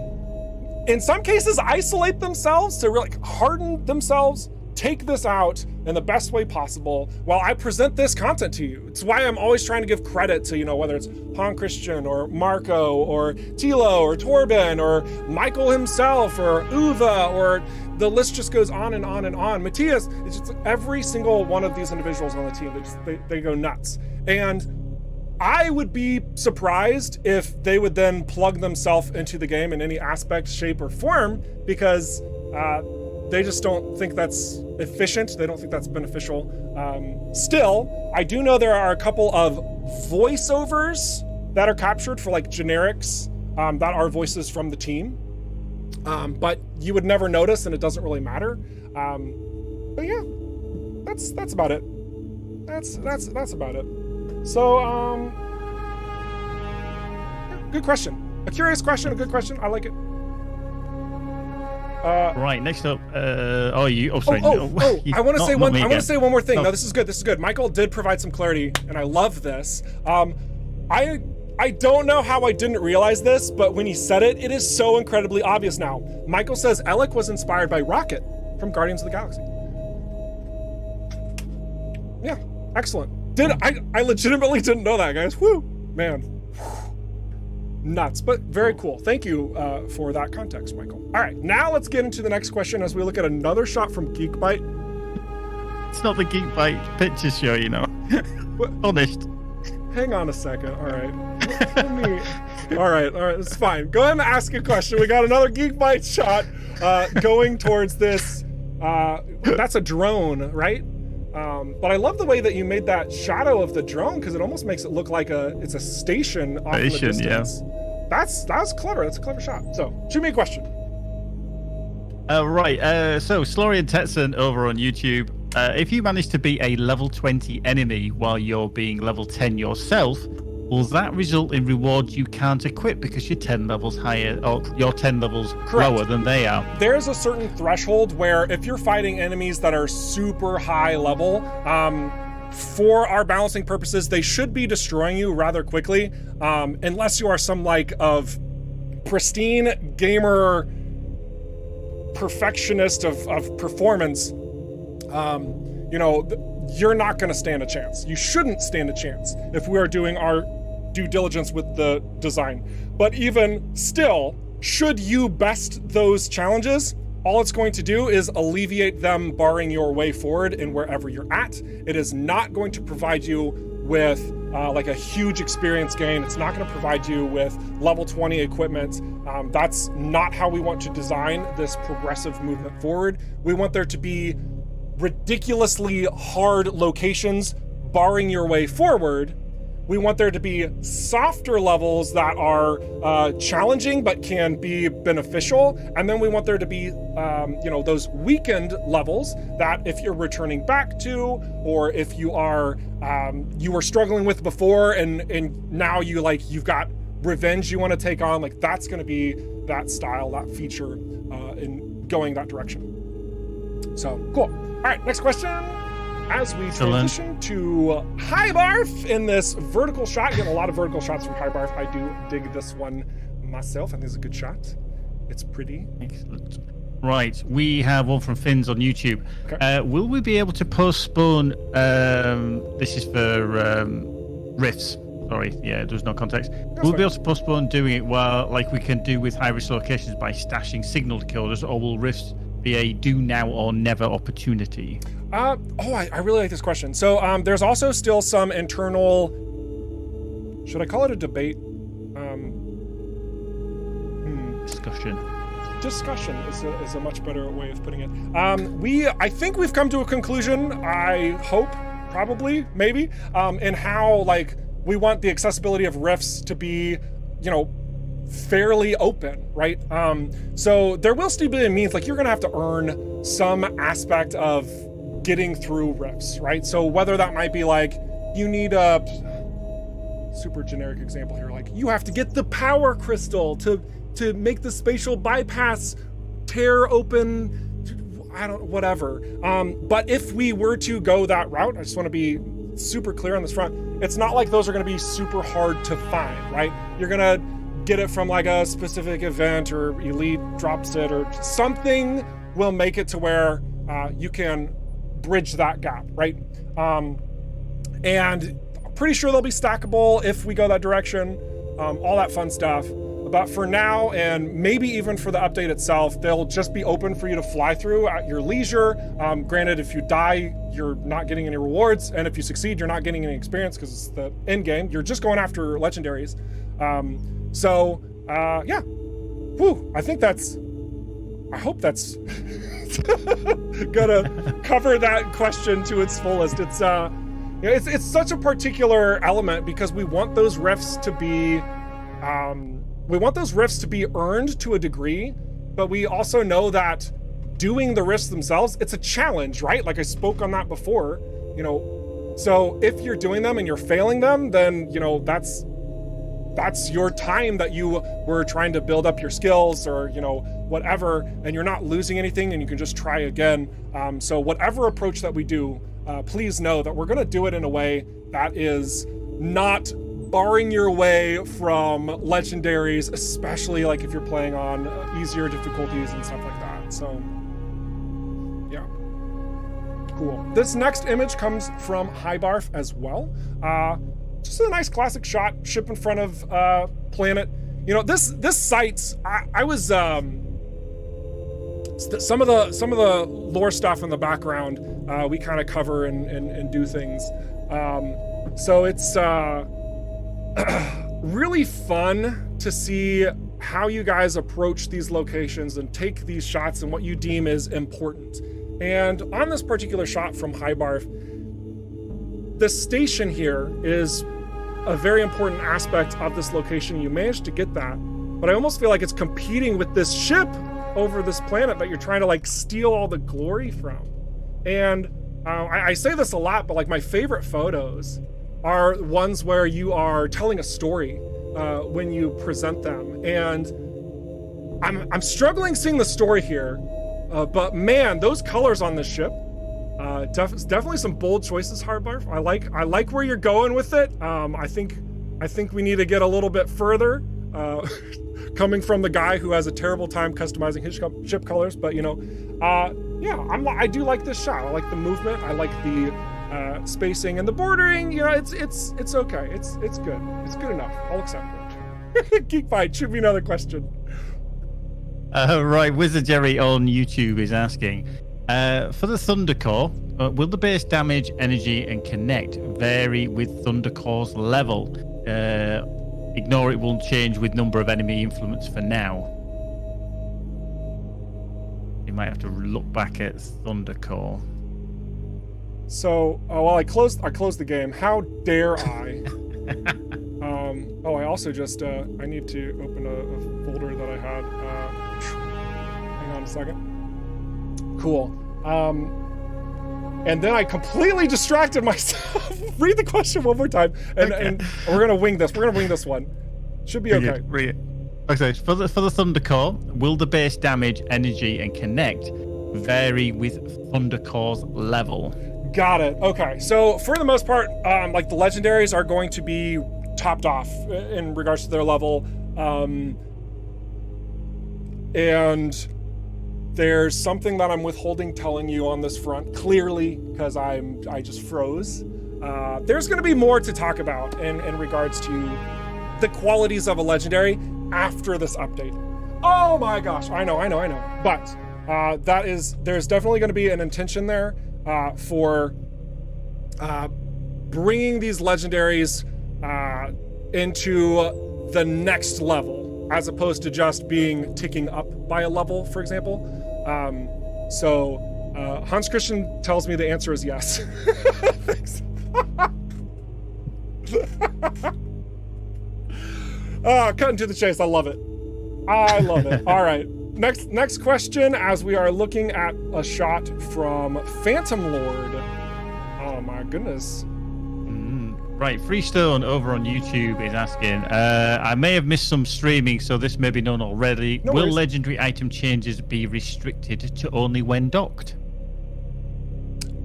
in some cases, isolate themselves, to really harden themselves, take this out in the best way possible while I present this content to you. It's why I'm always trying to give credit to, you know, whether it's Han Christian or Marco or Tilo or Torben or Michael himself or Uva, or the list just goes on and on and on. Matthias, it's just every single one of these individuals on the team, they go nuts. And I would be surprised if they would then plug themselves into the game in any aspect, shape, or form, because they just don't think that's efficient. They don't think that's beneficial. Still, I do know there are a couple of voiceovers that are captured for like generics that are voices from the team. But you would never notice, and it doesn't really matter. But yeah, that's about it. That's about it. So, good question. A curious question, a good question. I like it. Right, next up. Sorry. I want to say one. I want to say one more thing. No. No, this is good. This is good. Michael did provide some clarity, and I love this. I don't know how I didn't realize this, but when he said it, it is so incredibly obvious now. Michael says Alec was inspired by Rocket from Guardians of the Galaxy. Yeah, excellent. I legitimately didn't know that, guys. Woo, man. Nuts, but very cool. Thank you for that context, Michael. All right, now let's get into the next question as we look at another shot from Geekbyte. It's not the Geekbyte picture show, you know. Honest. Hang on a second. All right. All right. It's fine. Go ahead and ask a question. We got another Geekbyte shot going towards this. That's a drone, right? But I love the way that you made that shadow of the drone, because it almost makes it look like it's a station off in the distance. Yeah. That's clever. That's a clever shot. So shoot me a question. Right. So Slorian Tetson over on YouTube. If you manage to beat a level 20 enemy while you're being level 10 yourself, will that result in rewards you can't equip because you're 10 levels higher, or you're 10 levels Correct. lower than they are? There's a certain threshold where if you're fighting enemies that are super high level, for our balancing purposes, they should be destroying you rather quickly, unless you are some like of pristine gamer perfectionist of performance. You know, you're not going to stand a chance. You shouldn't stand a chance if we are doing our due diligence with the design. But even still, should you best those challenges, all it's going to do is alleviate them barring your way forward in wherever you're at. It is not going to provide you with like a huge experience gain. It's not going to provide you with level 20 equipment. That's not how we want to design this progressive movement forward. We want there to be ridiculously hard locations barring your way forward. We want there to be softer levels that are challenging but can be beneficial, and then we want there to be you know, those weakened levels that if you're returning back to, or if you are you were struggling with before and now you've got revenge you want to take on, like that's going to be that style, that feature in going that direction. So cool. All right, next question. as we Excellent. transition to High Barf in this vertical shot. Getting a lot of vertical shots from High Barf. I do dig this one myself. I think it's a good shot. It's pretty. Excellent. Right, we have one from Finn's on YouTube. Okay. Will we be able to postpone? This is for Rifts. Sorry, yeah, there's no context. Will we be able to postpone doing it while, like we can do with high-risk locations, by stashing signal decoders, or will Rifts be a do now or never opportunity? I really like this question. So there's also still some internal, should I call it a debate? Discussion is a much better way of putting it. I think we've come to a conclusion, I hope, probably, maybe, in how, like, we want the accessibility of Rifts to be, fairly open, right? So there will still be a means, like, you're gonna have to earn some aspect of getting through Rifts, right? So whether that might be like, you need a super generic example here, like you have to get the power crystal to make the spatial bypass tear open, whatever. But if we were to go that route, I just want to be super clear on this front, it's not like those are going to be super hard to find, right? You're going to get it from like a specific event, or Elite drops it, or something will make it to where you can bridge that gap, right? And I'm pretty sure they'll be stackable if we go that direction, all that fun stuff. But for now, and maybe even for the update itself, they'll just be open for you to fly through at your leisure. Granted, if you die, you're not getting any rewards, and if you succeed, you're not getting any experience because it's the end game. You're just going after legendaries. Yeah. Whew, I hope that's gonna cover that question to its fullest. It's such a particular element because we want those rifts to be earned to a degree, but we also know that doing the rifts themselves, it's a challenge, right? Like I spoke on that before, so if you're doing them and you're failing them, then, that's your time that you were trying to build up your skills or, whatever, and you're not losing anything and you can just try again. So whatever approach that we do, please know that we're gonna do it in a way that is not barring your way from legendaries, especially like if you're playing on easier difficulties and stuff like that. So yeah, cool. This next image comes from High Barf as well. Just a nice classic shot, ship in front of planet. This site's, I was some of the lore stuff in the background we kind of cover and do things. So it's really fun to see how you guys approach these locations and take these shots and what you deem is important. And on this particular shot from High Barf, the station here is a very important aspect of this location. You managed to get that, but I almost feel like it's competing with this ship over this planet that you're trying to like steal all the glory from. And I say this a lot, but like my favorite photos are ones where you are telling a story when you present them. And I'm struggling seeing the story here, but man, those colors on this ship, definitely some bold choices, High Barf. I like where you're going with it. I think we need to get a little bit further, coming from the guy who has a terrible time customizing his ship colors. But yeah, I do like this shot. I like the movement. I like the spacing and the bordering. It's okay. It's good. It's good enough. I'll accept it. Geek Fight, shoot me another question. Right, Wizard Jerry on YouTube is asking, for the Thunder Core, will the base damage, energy, and connect vary with Thunder Core's level? Ignore it won't change with number of enemy influence for now. You might have to look back at Thunder Core. So, I closed the game. How dare I? I also just I need to open a folder that I had. Hang on a second. Cool. And then I completely distracted myself. Read the question one more time, and we're gonna wing this. We're gonna wing this one. Should be okay. Read it. Okay, for the Thunder Core, will the base damage, energy, and connect vary with Thunder Core's level? Got it. Okay. So for the most part, like the legendaries are going to be topped off in regards to their level. And there's something that I'm withholding telling you on this front, clearly, because I just froze. There's going to be more to talk about in regards to the qualities of a legendary after this update. Oh my gosh, I know. But there's definitely going to be an intention there for bringing these legendaries into the next level, as opposed to just being ticking up by a level, for example. Hans Christian tells me the answer is yes. Thanks. Cutting to the chase, I love it. All right, next question, as we are looking at a shot from Phantom Lord. Oh my goodness. Right, Freestone over on YouTube is asking, I may have missed some streaming, so this may be known already. No Will worries. legendary item changes be restricted to only when docked?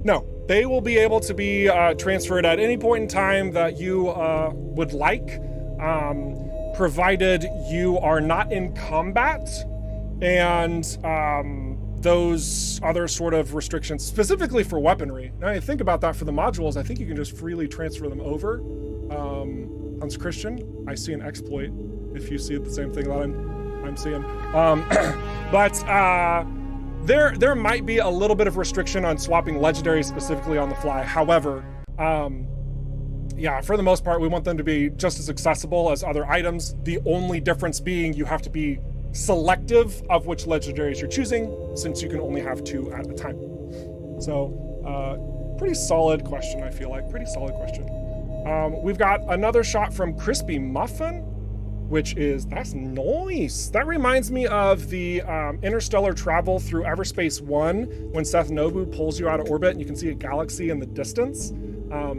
No, they will be able to be transferred at any point in time that you would like, provided you are not in combat, and those other sort of restrictions, specifically for weaponry. Now you think about that for the modules, I think you can just freely transfer them over. Hans Christian, I see an exploit, if you see the same thing that I'm seeing. There might be a little bit of restriction on swapping legendaries specifically on the fly. However, yeah, for the most part, we want them to be just as accessible as other items. The only difference being you have to be selective of which legendaries you're choosing, since you can only have 2 at a time. So, pretty solid question, I feel like. Pretty solid question. We've got another shot from Crispy Muffin, which is, that's nice. That reminds me of the interstellar travel through EVERSPACE 1, when Seth Nobu pulls you out of orbit and you can see a galaxy in the distance. I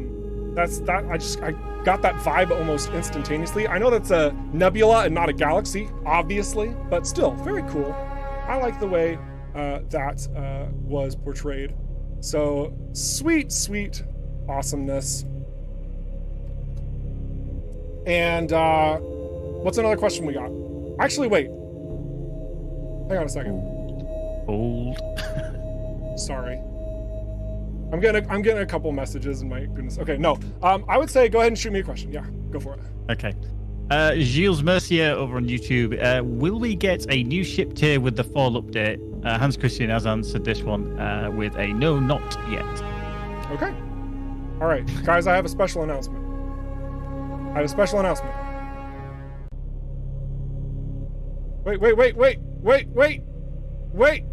got that vibe almost instantaneously. I know that's a nebula and not a galaxy, obviously, but still, very cool. I like the way that was portrayed. So, sweet, sweet awesomeness. And what's another question we got? Actually, wait. Hang on a second. Old. Sorry. I'm getting a couple messages, and my goodness. Okay, no. I would say go ahead and shoot me a question. Yeah, go for it. Okay. Gilles Mercier over on YouTube. Will we get a new ship tier with the fall update? Hans Christian has answered this one with a no, not yet. Okay. All right, guys, I have a special announcement. Wait.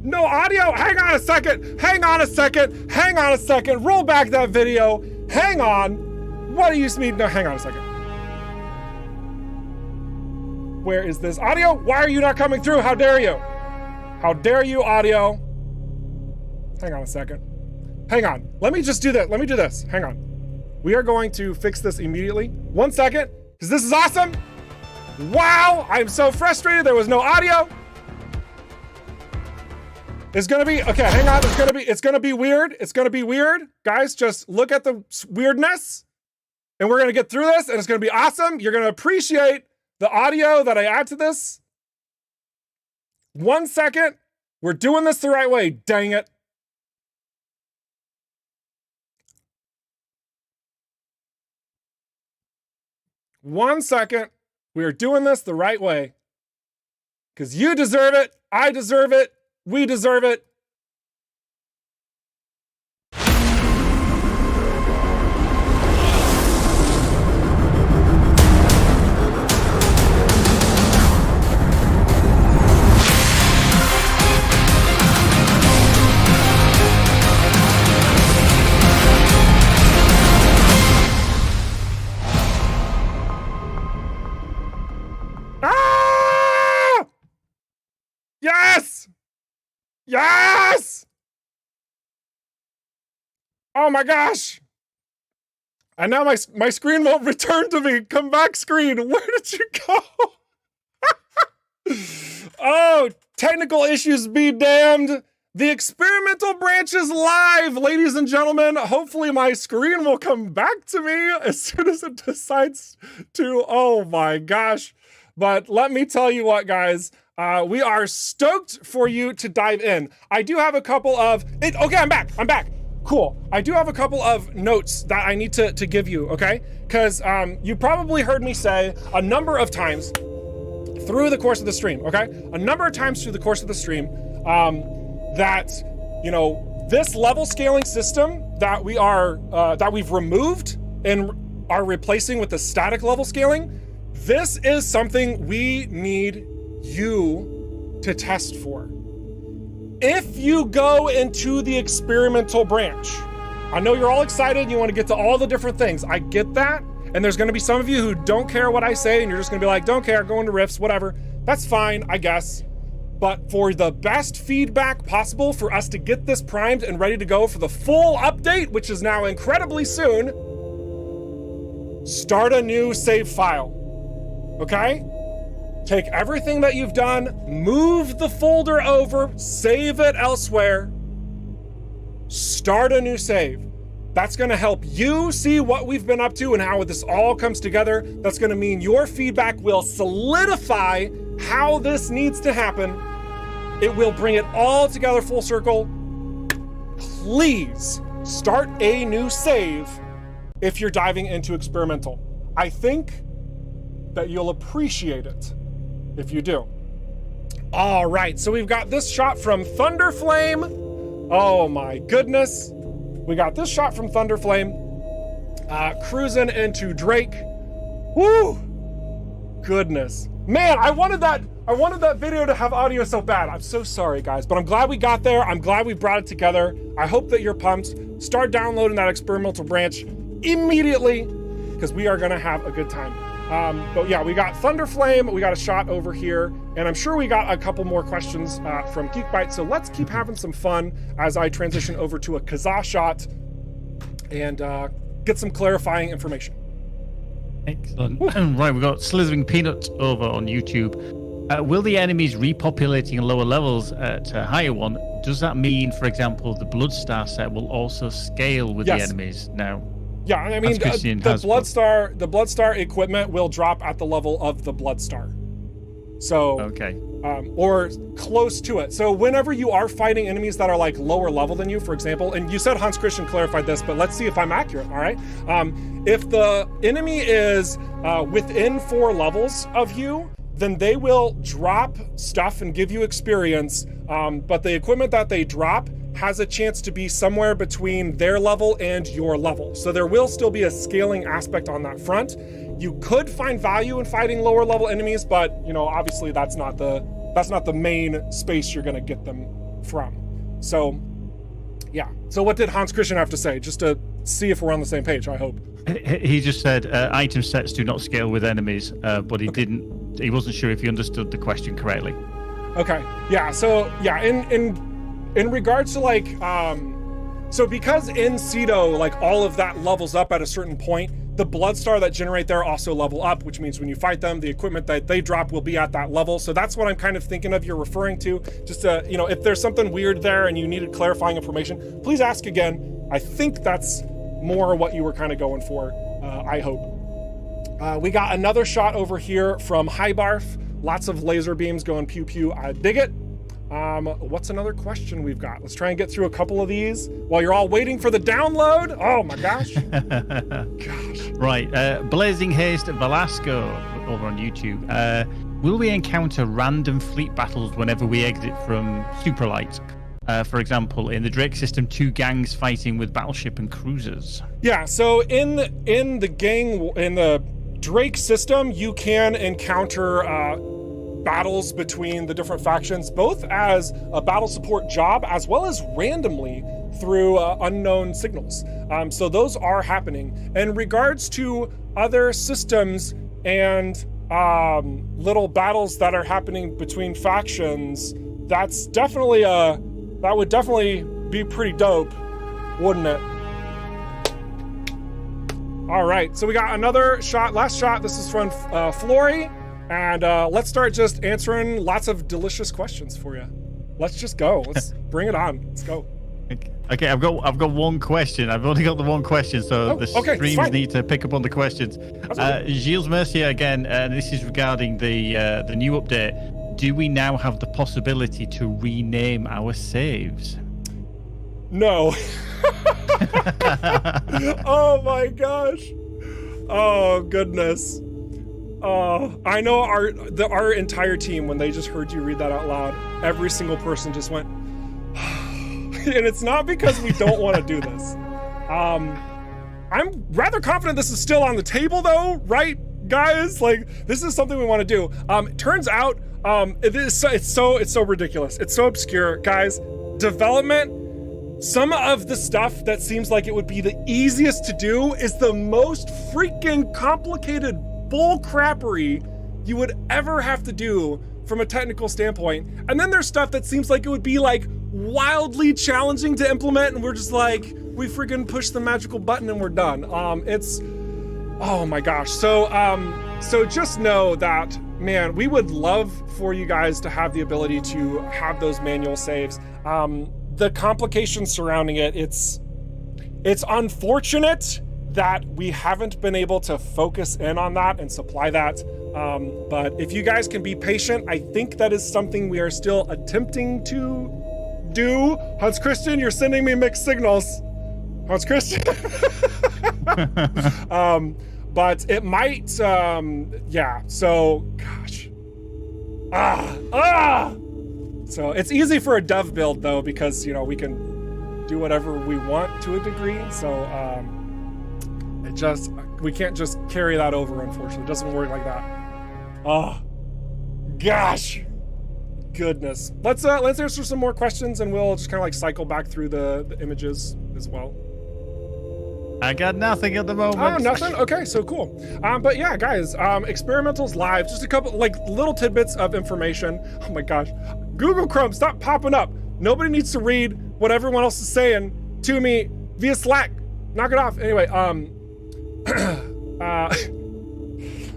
No audio. Hang on a second. Roll back that video. Hang on. What do you mean? No, hang on a second. Where is this audio? Why are you not coming through? How dare you? How dare you, audio? Hang on a second. Hang on. Let me just do that. Let me do this. Hang on. We are going to fix this immediately. 1 second, because this is awesome. Wow, I'm so frustrated. There was no audio. It's gonna be, okay, hang on. It's gonna be weird. It's gonna be weird. Guys, just look at the weirdness, and we're gonna get through this, and it's gonna be awesome. You're gonna appreciate the audio that I add to this. 1 second. We're doing this the right way. Dang it. One second. We are doing this the right way. Because you deserve it. I deserve it. We deserve it. Ah! Yes! Yes! Oh my gosh. And now my screen won't return to me. Come back, screen. Where did you go? Oh, technical issues be damned. The experimental branch is live, ladies and gentlemen. Hopefully my screen will come back to me as soon as it decides to. Oh my gosh. But let me tell you what, guys. We are stoked for you to dive in. I do have a couple of... Okay, I'm back. Cool. I do have a couple of notes that I need to give you, okay? Because you probably heard me say a number of times through the course of the stream, okay? A number of times through the course of the stream that, you know, this level scaling system that we've removed and are replacing with the static level scaling, this is something we need you to test for. If you go into the experimental branch, I know you're all excited and you want to get to all the different things. I get that. And there's going to be some of you who don't care what I say and you're just going to be like, don't care, go into rifts, whatever. That's fine, I guess. But for the best feedback possible for us to get this primed and ready to go for the full update, which is now incredibly soon, start a new save file, okay? Take everything that you've done, move the folder over, save it elsewhere, start a new save. That's gonna help you see what we've been up to and how this all comes together. That's gonna mean your feedback will solidify how this needs to happen. It will bring it all together full circle. Please start a new save if you're diving into experimental. I think that you'll appreciate it if you do. All right, so we've got this shot from Thunderflame. Oh my goodness. We got this shot from Thunderflame, cruising into Drake. Woo! Goodness. Man, I wanted that video to have audio so bad. I'm so sorry, guys, but I'm glad we got there. I'm glad we brought it together. I hope that you're pumped. Start downloading that experimental branch immediately, because we are gonna have a good time. But yeah, we got Thunderflame, we got a shot over here, and I'm sure we got a couple more questions from Geekbyte, so let's keep having some fun as I transition over to a Kazaa shot and get some clarifying information. Excellent. Right, we've got Slithering Peanut over on YouTube. Will the enemies repopulating lower levels at a higher one, does that mean, for example, the Bloodstar set will also scale with the enemies now? Yeah, I mean, the Bloodstar equipment will drop at the level of the Bloodstar. So, okay. Or close to it. So whenever you are fighting enemies that are like lower level than you, for example, and you said Hans Christian clarified this, but let's see if I'm accurate, all right? If the enemy is within 4 levels of you, then they will drop stuff and give you experience, but the equipment that they drop has a chance to be somewhere between their level and your level. So there will still be a scaling aspect on that front. You could find value in fighting lower level enemies, but you know, obviously that's not the main space you're gonna get them from. So yeah. So what did Hans Christian have to say? Just to see if we're on the same page, I hope. He just said item sets do not scale with enemies, but he wasn't sure if he understood the question correctly. Okay. Yeah. So yeah, in regards to like, so because in Cedo, like all of that levels up at a certain point, the Bloodstar that generate there also level up, which means when you fight them, the equipment that they drop will be at that level. So that's what I'm kind of thinking of you're referring to. Just to, you know, if there's something weird there and you needed clarifying information, please ask again. I think that's more what you were kind of going for, I hope. We got another shot over here from Highbarf. Lots of laser beams going pew pew. I dig it. What's another question we've got? Let's try and get through a couple of these while you're all waiting for the download. Oh my gosh. Gosh. Right. Blazing Haste Velasco over on YouTube. Will we encounter random fleet battles whenever we exit from Superlight? For example, in the Drake system, 2 gangs fighting with battleship and cruisers. Yeah, so in the Drake system, you can encounter battles between the different factions, both as a battle support job as well as randomly through unknown signals. So those are happening. In regards to other systems and little battles that are happening between factions, that's definitely a That would definitely be pretty dope, wouldn't it? All right, so we got another shot, last shot. This is from Flory, and let's start just answering lots of delicious questions for you. Let's just go. Let's bring it on. Let's go. Okay, I've got one question. I've only got the one question, so the streams need to pick up on the questions. Gilles Mercier again, and this is regarding the new update. Do we now have the possibility to rename our saves? No. Oh my gosh. Oh goodness. I know our entire team, when they just heard you read that out loud, every single person just went, and it's not because we don't want to do this. I'm rather confident this is still on the table though, right, guys? Like, this is something we want to do. Turns out, it's so ridiculous. It's so obscure, guys. Development, some of the stuff that seems like it would be the easiest to do is the most freaking complicated bull crappery you would ever have to do from a technical standpoint. And then there's stuff that seems like it would be like wildly challenging to implement, and we're just like, we freaking push the magical button and we're done. It's, oh my gosh. So just know that, man, we would love for you guys to have the ability to have those manual saves. The complications surrounding it, it's unfortunate that we haven't been able to focus in on that and supply that. But if you guys can be patient, I think that is something we are still attempting to do. Hans Christian, you're sending me mixed signals. Hans Christian. But it might, yeah, so, gosh. So it's easy for a dev build though, because, you know, we can do whatever we want to a degree. So we can't just carry that over, unfortunately. It doesn't work like that. Oh, gosh, goodness. Let's answer some more questions, and we'll just kind of like cycle back through the images as well. I got nothing at the moment. Oh, nothing? Okay, so cool. But yeah, guys, Experimental's live. Just a couple like little tidbits of information. Oh my gosh. Google Chrome, stop popping up. Nobody needs to read what everyone else is saying to me via Slack. Knock it off. Anyway,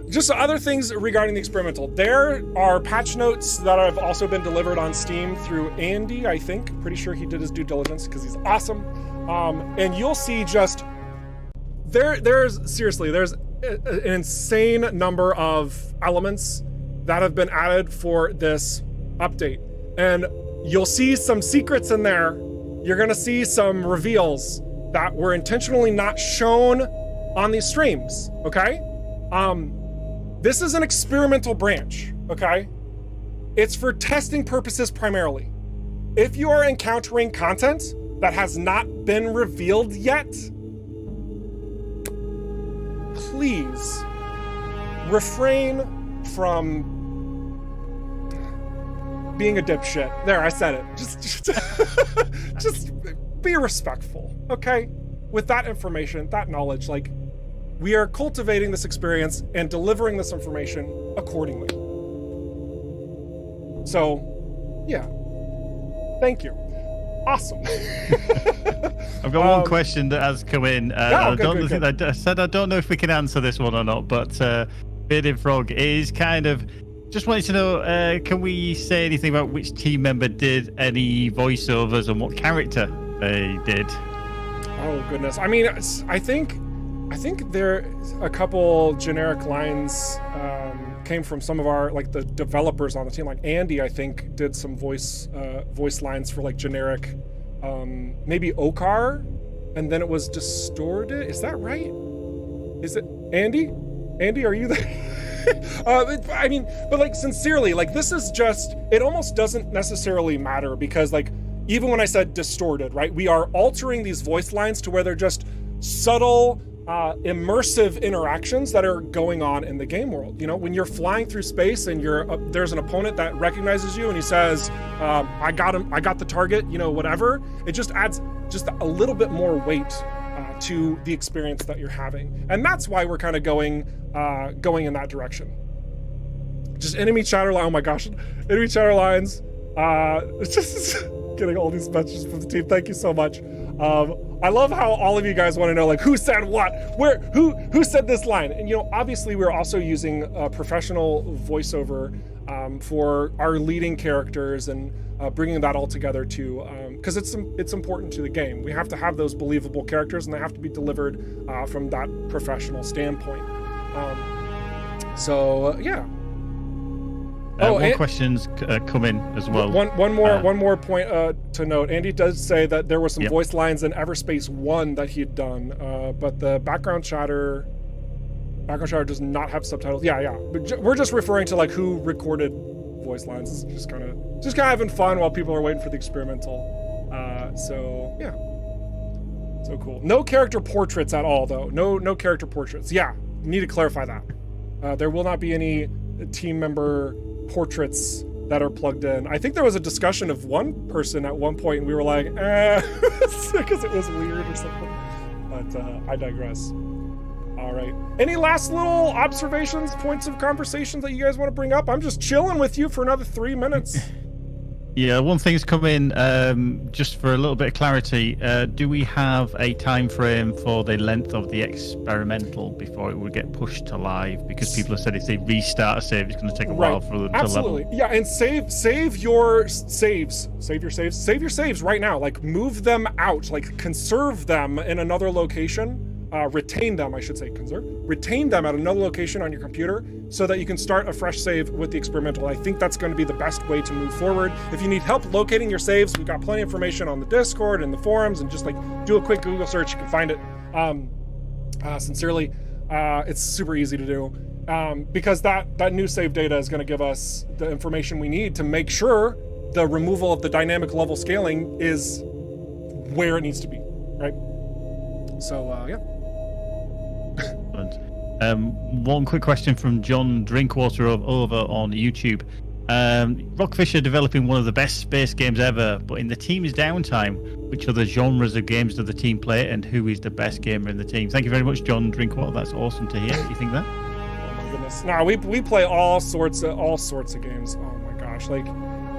just other things regarding the Experimental. There are patch notes that have also been delivered on Steam through Andy, I think. Pretty sure he did his due diligence because he's awesome. And you'll see just, there's an insane number of elements that have been added for this update. And you'll see some secrets in there. You're gonna see some reveals that were intentionally not shown on these streams, okay? This is an experimental branch, okay? It's for testing purposes primarily. If you are encountering content that has not been revealed yet, please refrain from being a dipshit. There, I said it. Just be respectful, okay? With that information, that knowledge, like, we are cultivating this experience and delivering this information accordingly. So, yeah. Thank you. Awesome. I've got one question that has come in. I don't know if we can answer this one or not, but Bearded Frog is kind of just wanting to know, can we say anything about which team member did any voiceovers and what character they did? Oh goodness. I mean, I think there a couple generic lines came from some of our, like, the developers on the team. Like Andy, I think, did some voice lines for like generic, maybe Okar, and then it was distorted. Is that right? Is it Andy? Andy, are you there? I mean, but like, sincerely, like, this is just, it almost doesn't necessarily matter, because like, even when I said distorted, right, we are altering these voice lines to where they're just subtle, immersive interactions that are going on in the game world. You know, when you're flying through space and there's an opponent that recognizes you and he says, I got him, I got the target, you know, whatever, it just adds just a little bit more weight to the experience that you're having. And that's why we're kind of going in that direction. Just enemy chatter line, oh my gosh, enemy chatter lines. It's just, getting all these messages from the team. Thank you so much. I love how all of you guys want to know, like, who said what, where, who said this line. And, you know, obviously we're also using professional voiceover for our leading characters and bringing that all together too, because it's important to the game. We have to have those believable characters, and they have to be delivered from that professional standpoint. Yeah. More questions come in as well. One more point to note. Andy does say that there were some voice lines in EVERSPACE 1 that he had done, but the background chatter does not have subtitles. Yeah. But we're just referring to like who recorded voice lines. It's just kind of having fun while people are waiting for the experimental. So yeah, so cool. No character portraits at all, though. No character portraits. Yeah, need to clarify that. There will not be any team member portraits that are plugged in. I think there was a discussion of one person at one point, and we were like, because it was weird or something. But I digress. All right. Any last little observations, points of conversations that you guys want to bring up? I'm just chilling with you for another 3 minutes. Yeah, one thing's come in, just for a little bit of clarity. Do we have a time frame for the length of the experimental before it would get pushed to live? Because people have said if they restart a save, it's going to take a while for them to level. Yeah, and save your saves right now. Like, move them out. Like, conserve them in another location. Retain them, I should say, retain them at another location on your computer so that you can start a fresh save with the experimental. I think that's going to be the best way to move forward. If you need help locating your saves, we've got plenty of information on the Discord and the forums, and just like do a quick Google search, you can find it. Sincerely, it's super easy to do, because that new save data is going to give us the information we need to make sure the removal of the dynamic level scaling is where it needs to be, right? So, yeah. One quick question from John Drinkwater over on YouTube. ROCKFISH are developing one of the best space games ever, but in the team's downtime, which other genres of games do the team play, and who is the best gamer in the team? Thank you very much, John Drinkwater. That's awesome to hear. You think that? Oh my goodness. No, we play all sorts of games. Oh my gosh, like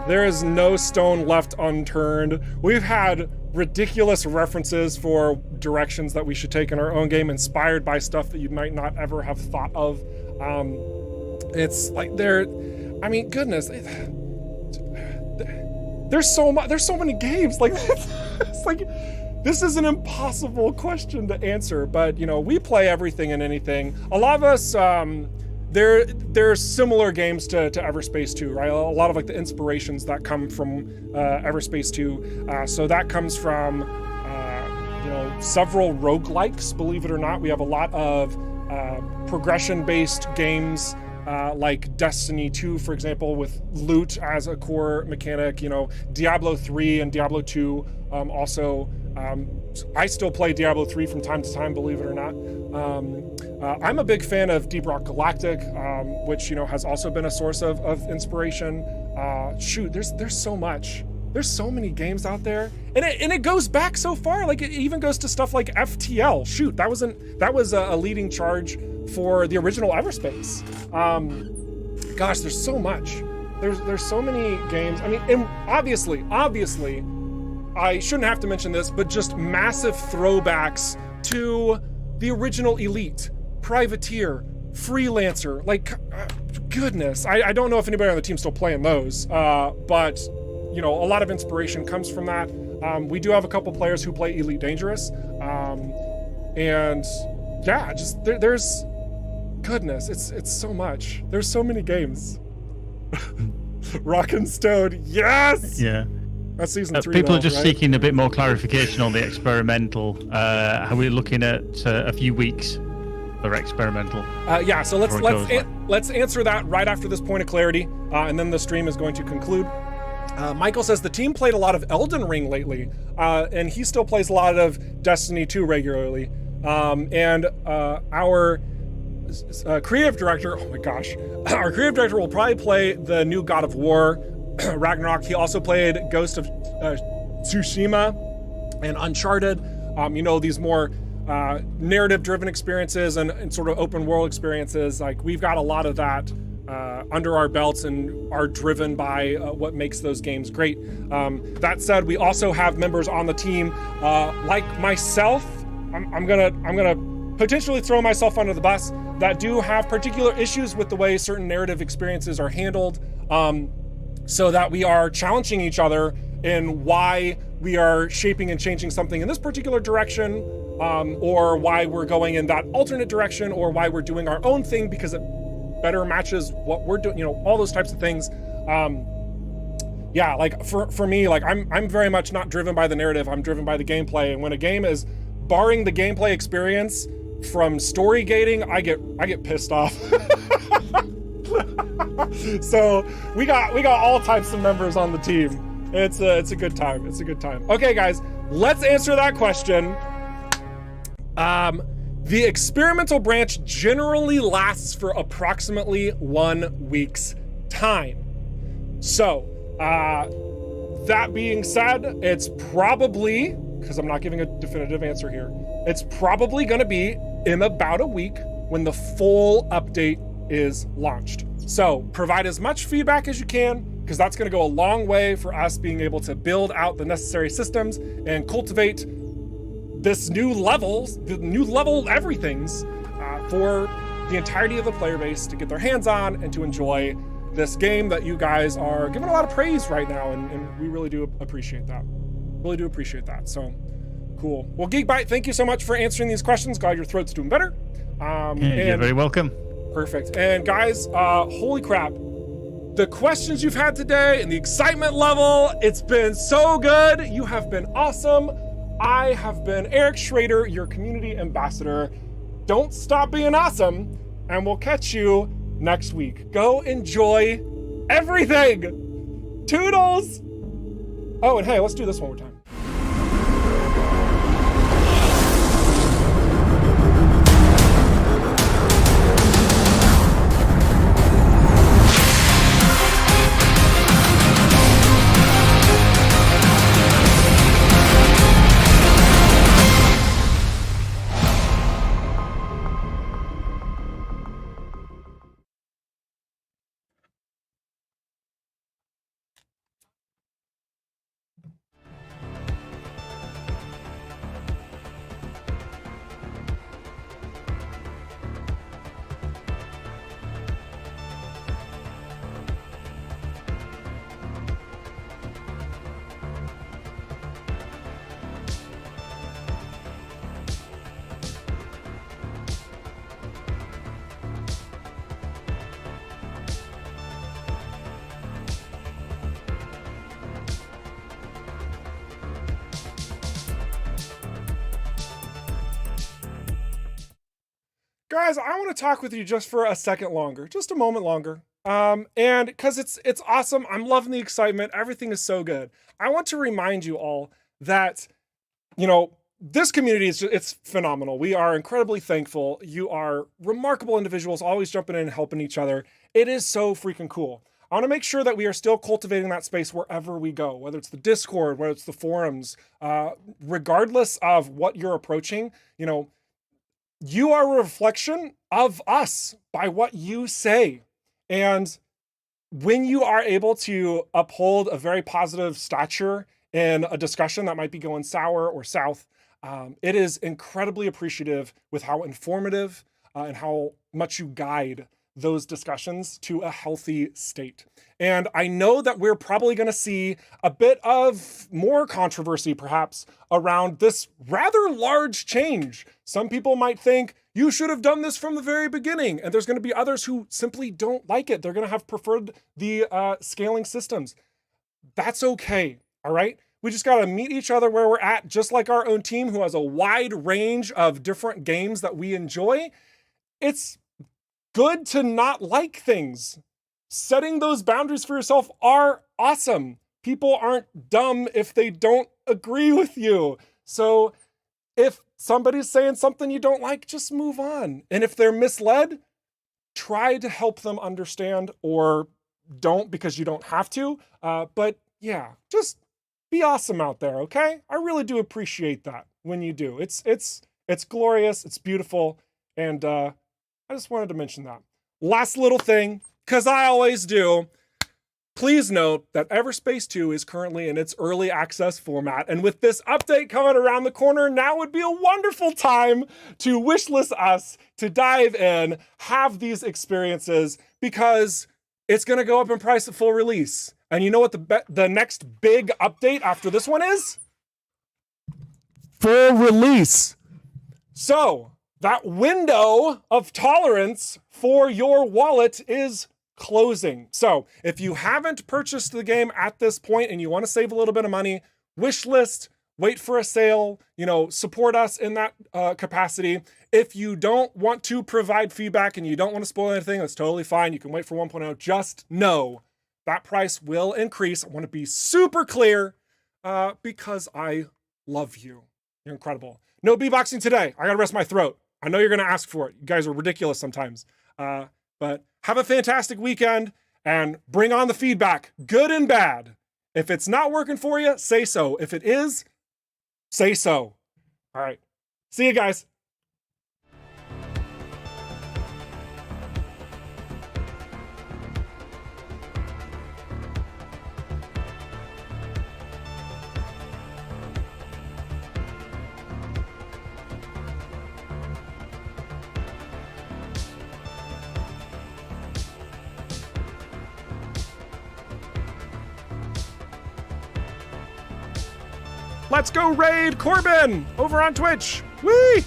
there is no stone left unturned. We've had ridiculous references for directions that we should take in our own game, inspired by stuff that you might not ever have thought of. It's like goodness, there's so many games. Like it's like this is an impossible question to answer, but you know, we play everything and anything. A lot of us, there's similar games to EVERSPACE 2, right? A lot of like the inspirations that come from EVERSPACE 2. So that comes from several roguelikes, believe it or not. We have a lot of progression-based games like Destiny 2, for example, with loot as a core mechanic. You know, Diablo 3 and Diablo 2 also. I still play Diablo 3 from time to time, believe it or not. I'm a big fan of Deep Rock Galactic, which, you know, has also been a source of inspiration. There's so much. There's so many games out there, and it goes back so far. Like, it even goes to stuff like FTL. Shoot, that was a leading charge for the original EVERSPACE. Gosh, there's so much. There's so many games. I mean, and obviously, I shouldn't have to mention this, but just massive throwbacks to the original Elite, Privateer, Freelancer. Like, goodness, I don't know if anybody on the team's still playing those, but you know, a lot of inspiration comes from that. We do have a couple players who play Elite Dangerous, and yeah, just there's goodness, it's so much. There's so many games. Rockin' Stone, yes. Yeah. That's season 3. People though, are just right? seeking a bit more clarification on the experimental. Are we looking at a few weeks for experimental? Yeah. So let's answer that right after this point of clarity, and then the stream is going to conclude. Michael says the team played a lot of Elden Ring lately, and he still plays a lot of Destiny 2 regularly. And our creative director, oh my gosh, our creative director will probably play the new God of War, Ragnarok. He also played Ghost of Tsushima and Uncharted. You know, these more narrative-driven experiences and sort of open world experiences. Like, we've got a lot of that under our belts and are driven by what makes those games great. That said, we also have members on the team like myself. I'm gonna potentially throw myself under the bus, that do have particular issues with the way certain narrative experiences are handled, so that we are challenging each other in why we are shaping and changing something in this particular direction, or why we're going in that alternate direction, or why we're doing our own thing because it better matches what we're doing, all those types of things. Yeah, like for me, like I'm very much not driven by the narrative, I'm driven by the gameplay. And when a game is barring the gameplay experience from story gating, I get pissed off. So we got all types of members on the team. It's a good time. It's a good time. Okay, guys, let's answer that question. The experimental branch generally lasts for approximately 1 week's time. So, that being said, it's probably, because I'm not giving a definitive answer here, it's probably gonna be in about a week when the full update is launched. So provide as much feedback as you can, because that's gonna go a long way for us being able to build out the necessary systems and cultivate this new level everything's for the entirety of the player base to get their hands on and to enjoy this game that you guys are giving a lot of praise right now, and we really do appreciate that. Really do appreciate that. So cool. Well, Geekbite, thank you so much for answering these questions. Glad your throat's doing better. You're very welcome. Perfect. And guys, holy crap. The questions you've had today and the excitement level, it's been so good. You have been awesome. I have been Eric Schrader, your community ambassador. Don't stop being awesome, and we'll catch you next week. Go enjoy everything. Toodles. Oh, and hey, let's do this one more time. Guys, I want to talk with you just for a second longer, just a moment longer. And because it's awesome, I'm loving the excitement, everything is so good. I want to remind you all that, this community it's phenomenal. We are incredibly thankful. You are remarkable individuals, always jumping in and helping each other. It is so freaking cool. I want to make sure that we are still cultivating that space wherever we go, whether it's the Discord, whether it's the forums, regardless of what you're approaching, you are a reflection of us by what you say. And when you are able to uphold a very positive stature in a discussion that might be going sour or south, it is incredibly appreciative with how informative and how much you guide those discussions to a healthy state. And I know that we're probably going to see a bit of more controversy perhaps around this rather large change. Some people might think you should have done this from the very beginning, and there's going to be others who simply don't like it. They're going to have preferred the scaling systems. That's okay, all right? We just got to meet each other where we're at, just like our own team who has a wide range of different games that we enjoy. It's good to not like things. Setting those boundaries for yourself are awesome. People aren't dumb if they don't agree with you. So if somebody's saying something you don't like, just move on. And if they're misled, try to help them understand, or don't, because you don't have to. But yeah, just be awesome out there, okay? I really do appreciate that when you do. It's glorious, it's beautiful, and I just wanted to mention that. Last little thing, because I always do, please note that EVERSPACE 2 is currently in its early access format, and with this update coming around the corner, now would be a wonderful time to wishlist us, to dive in, have these experiences, because it's going to go up in price at full release. And you know what the next big update after this one is? Full release. So that window of tolerance for your wallet is closing. So if you haven't purchased the game at this point and you want to save a little bit of money, wish list, wait for a sale, support us in that capacity. If you don't want to provide feedback and you don't want to spoil anything, that's totally fine. You can wait for 1.0. Just know that price will increase. I want to be super clear because I love you. You're incredible. No beatboxing today. I got to rest my throat. I know you're going to ask for it. You guys are ridiculous sometimes. But have a fantastic weekend and bring on the feedback, good and bad. If it's not working for you, say so. If it is, say so. All right. See you guys. Let's go raid Corbin over on Twitch. Whee!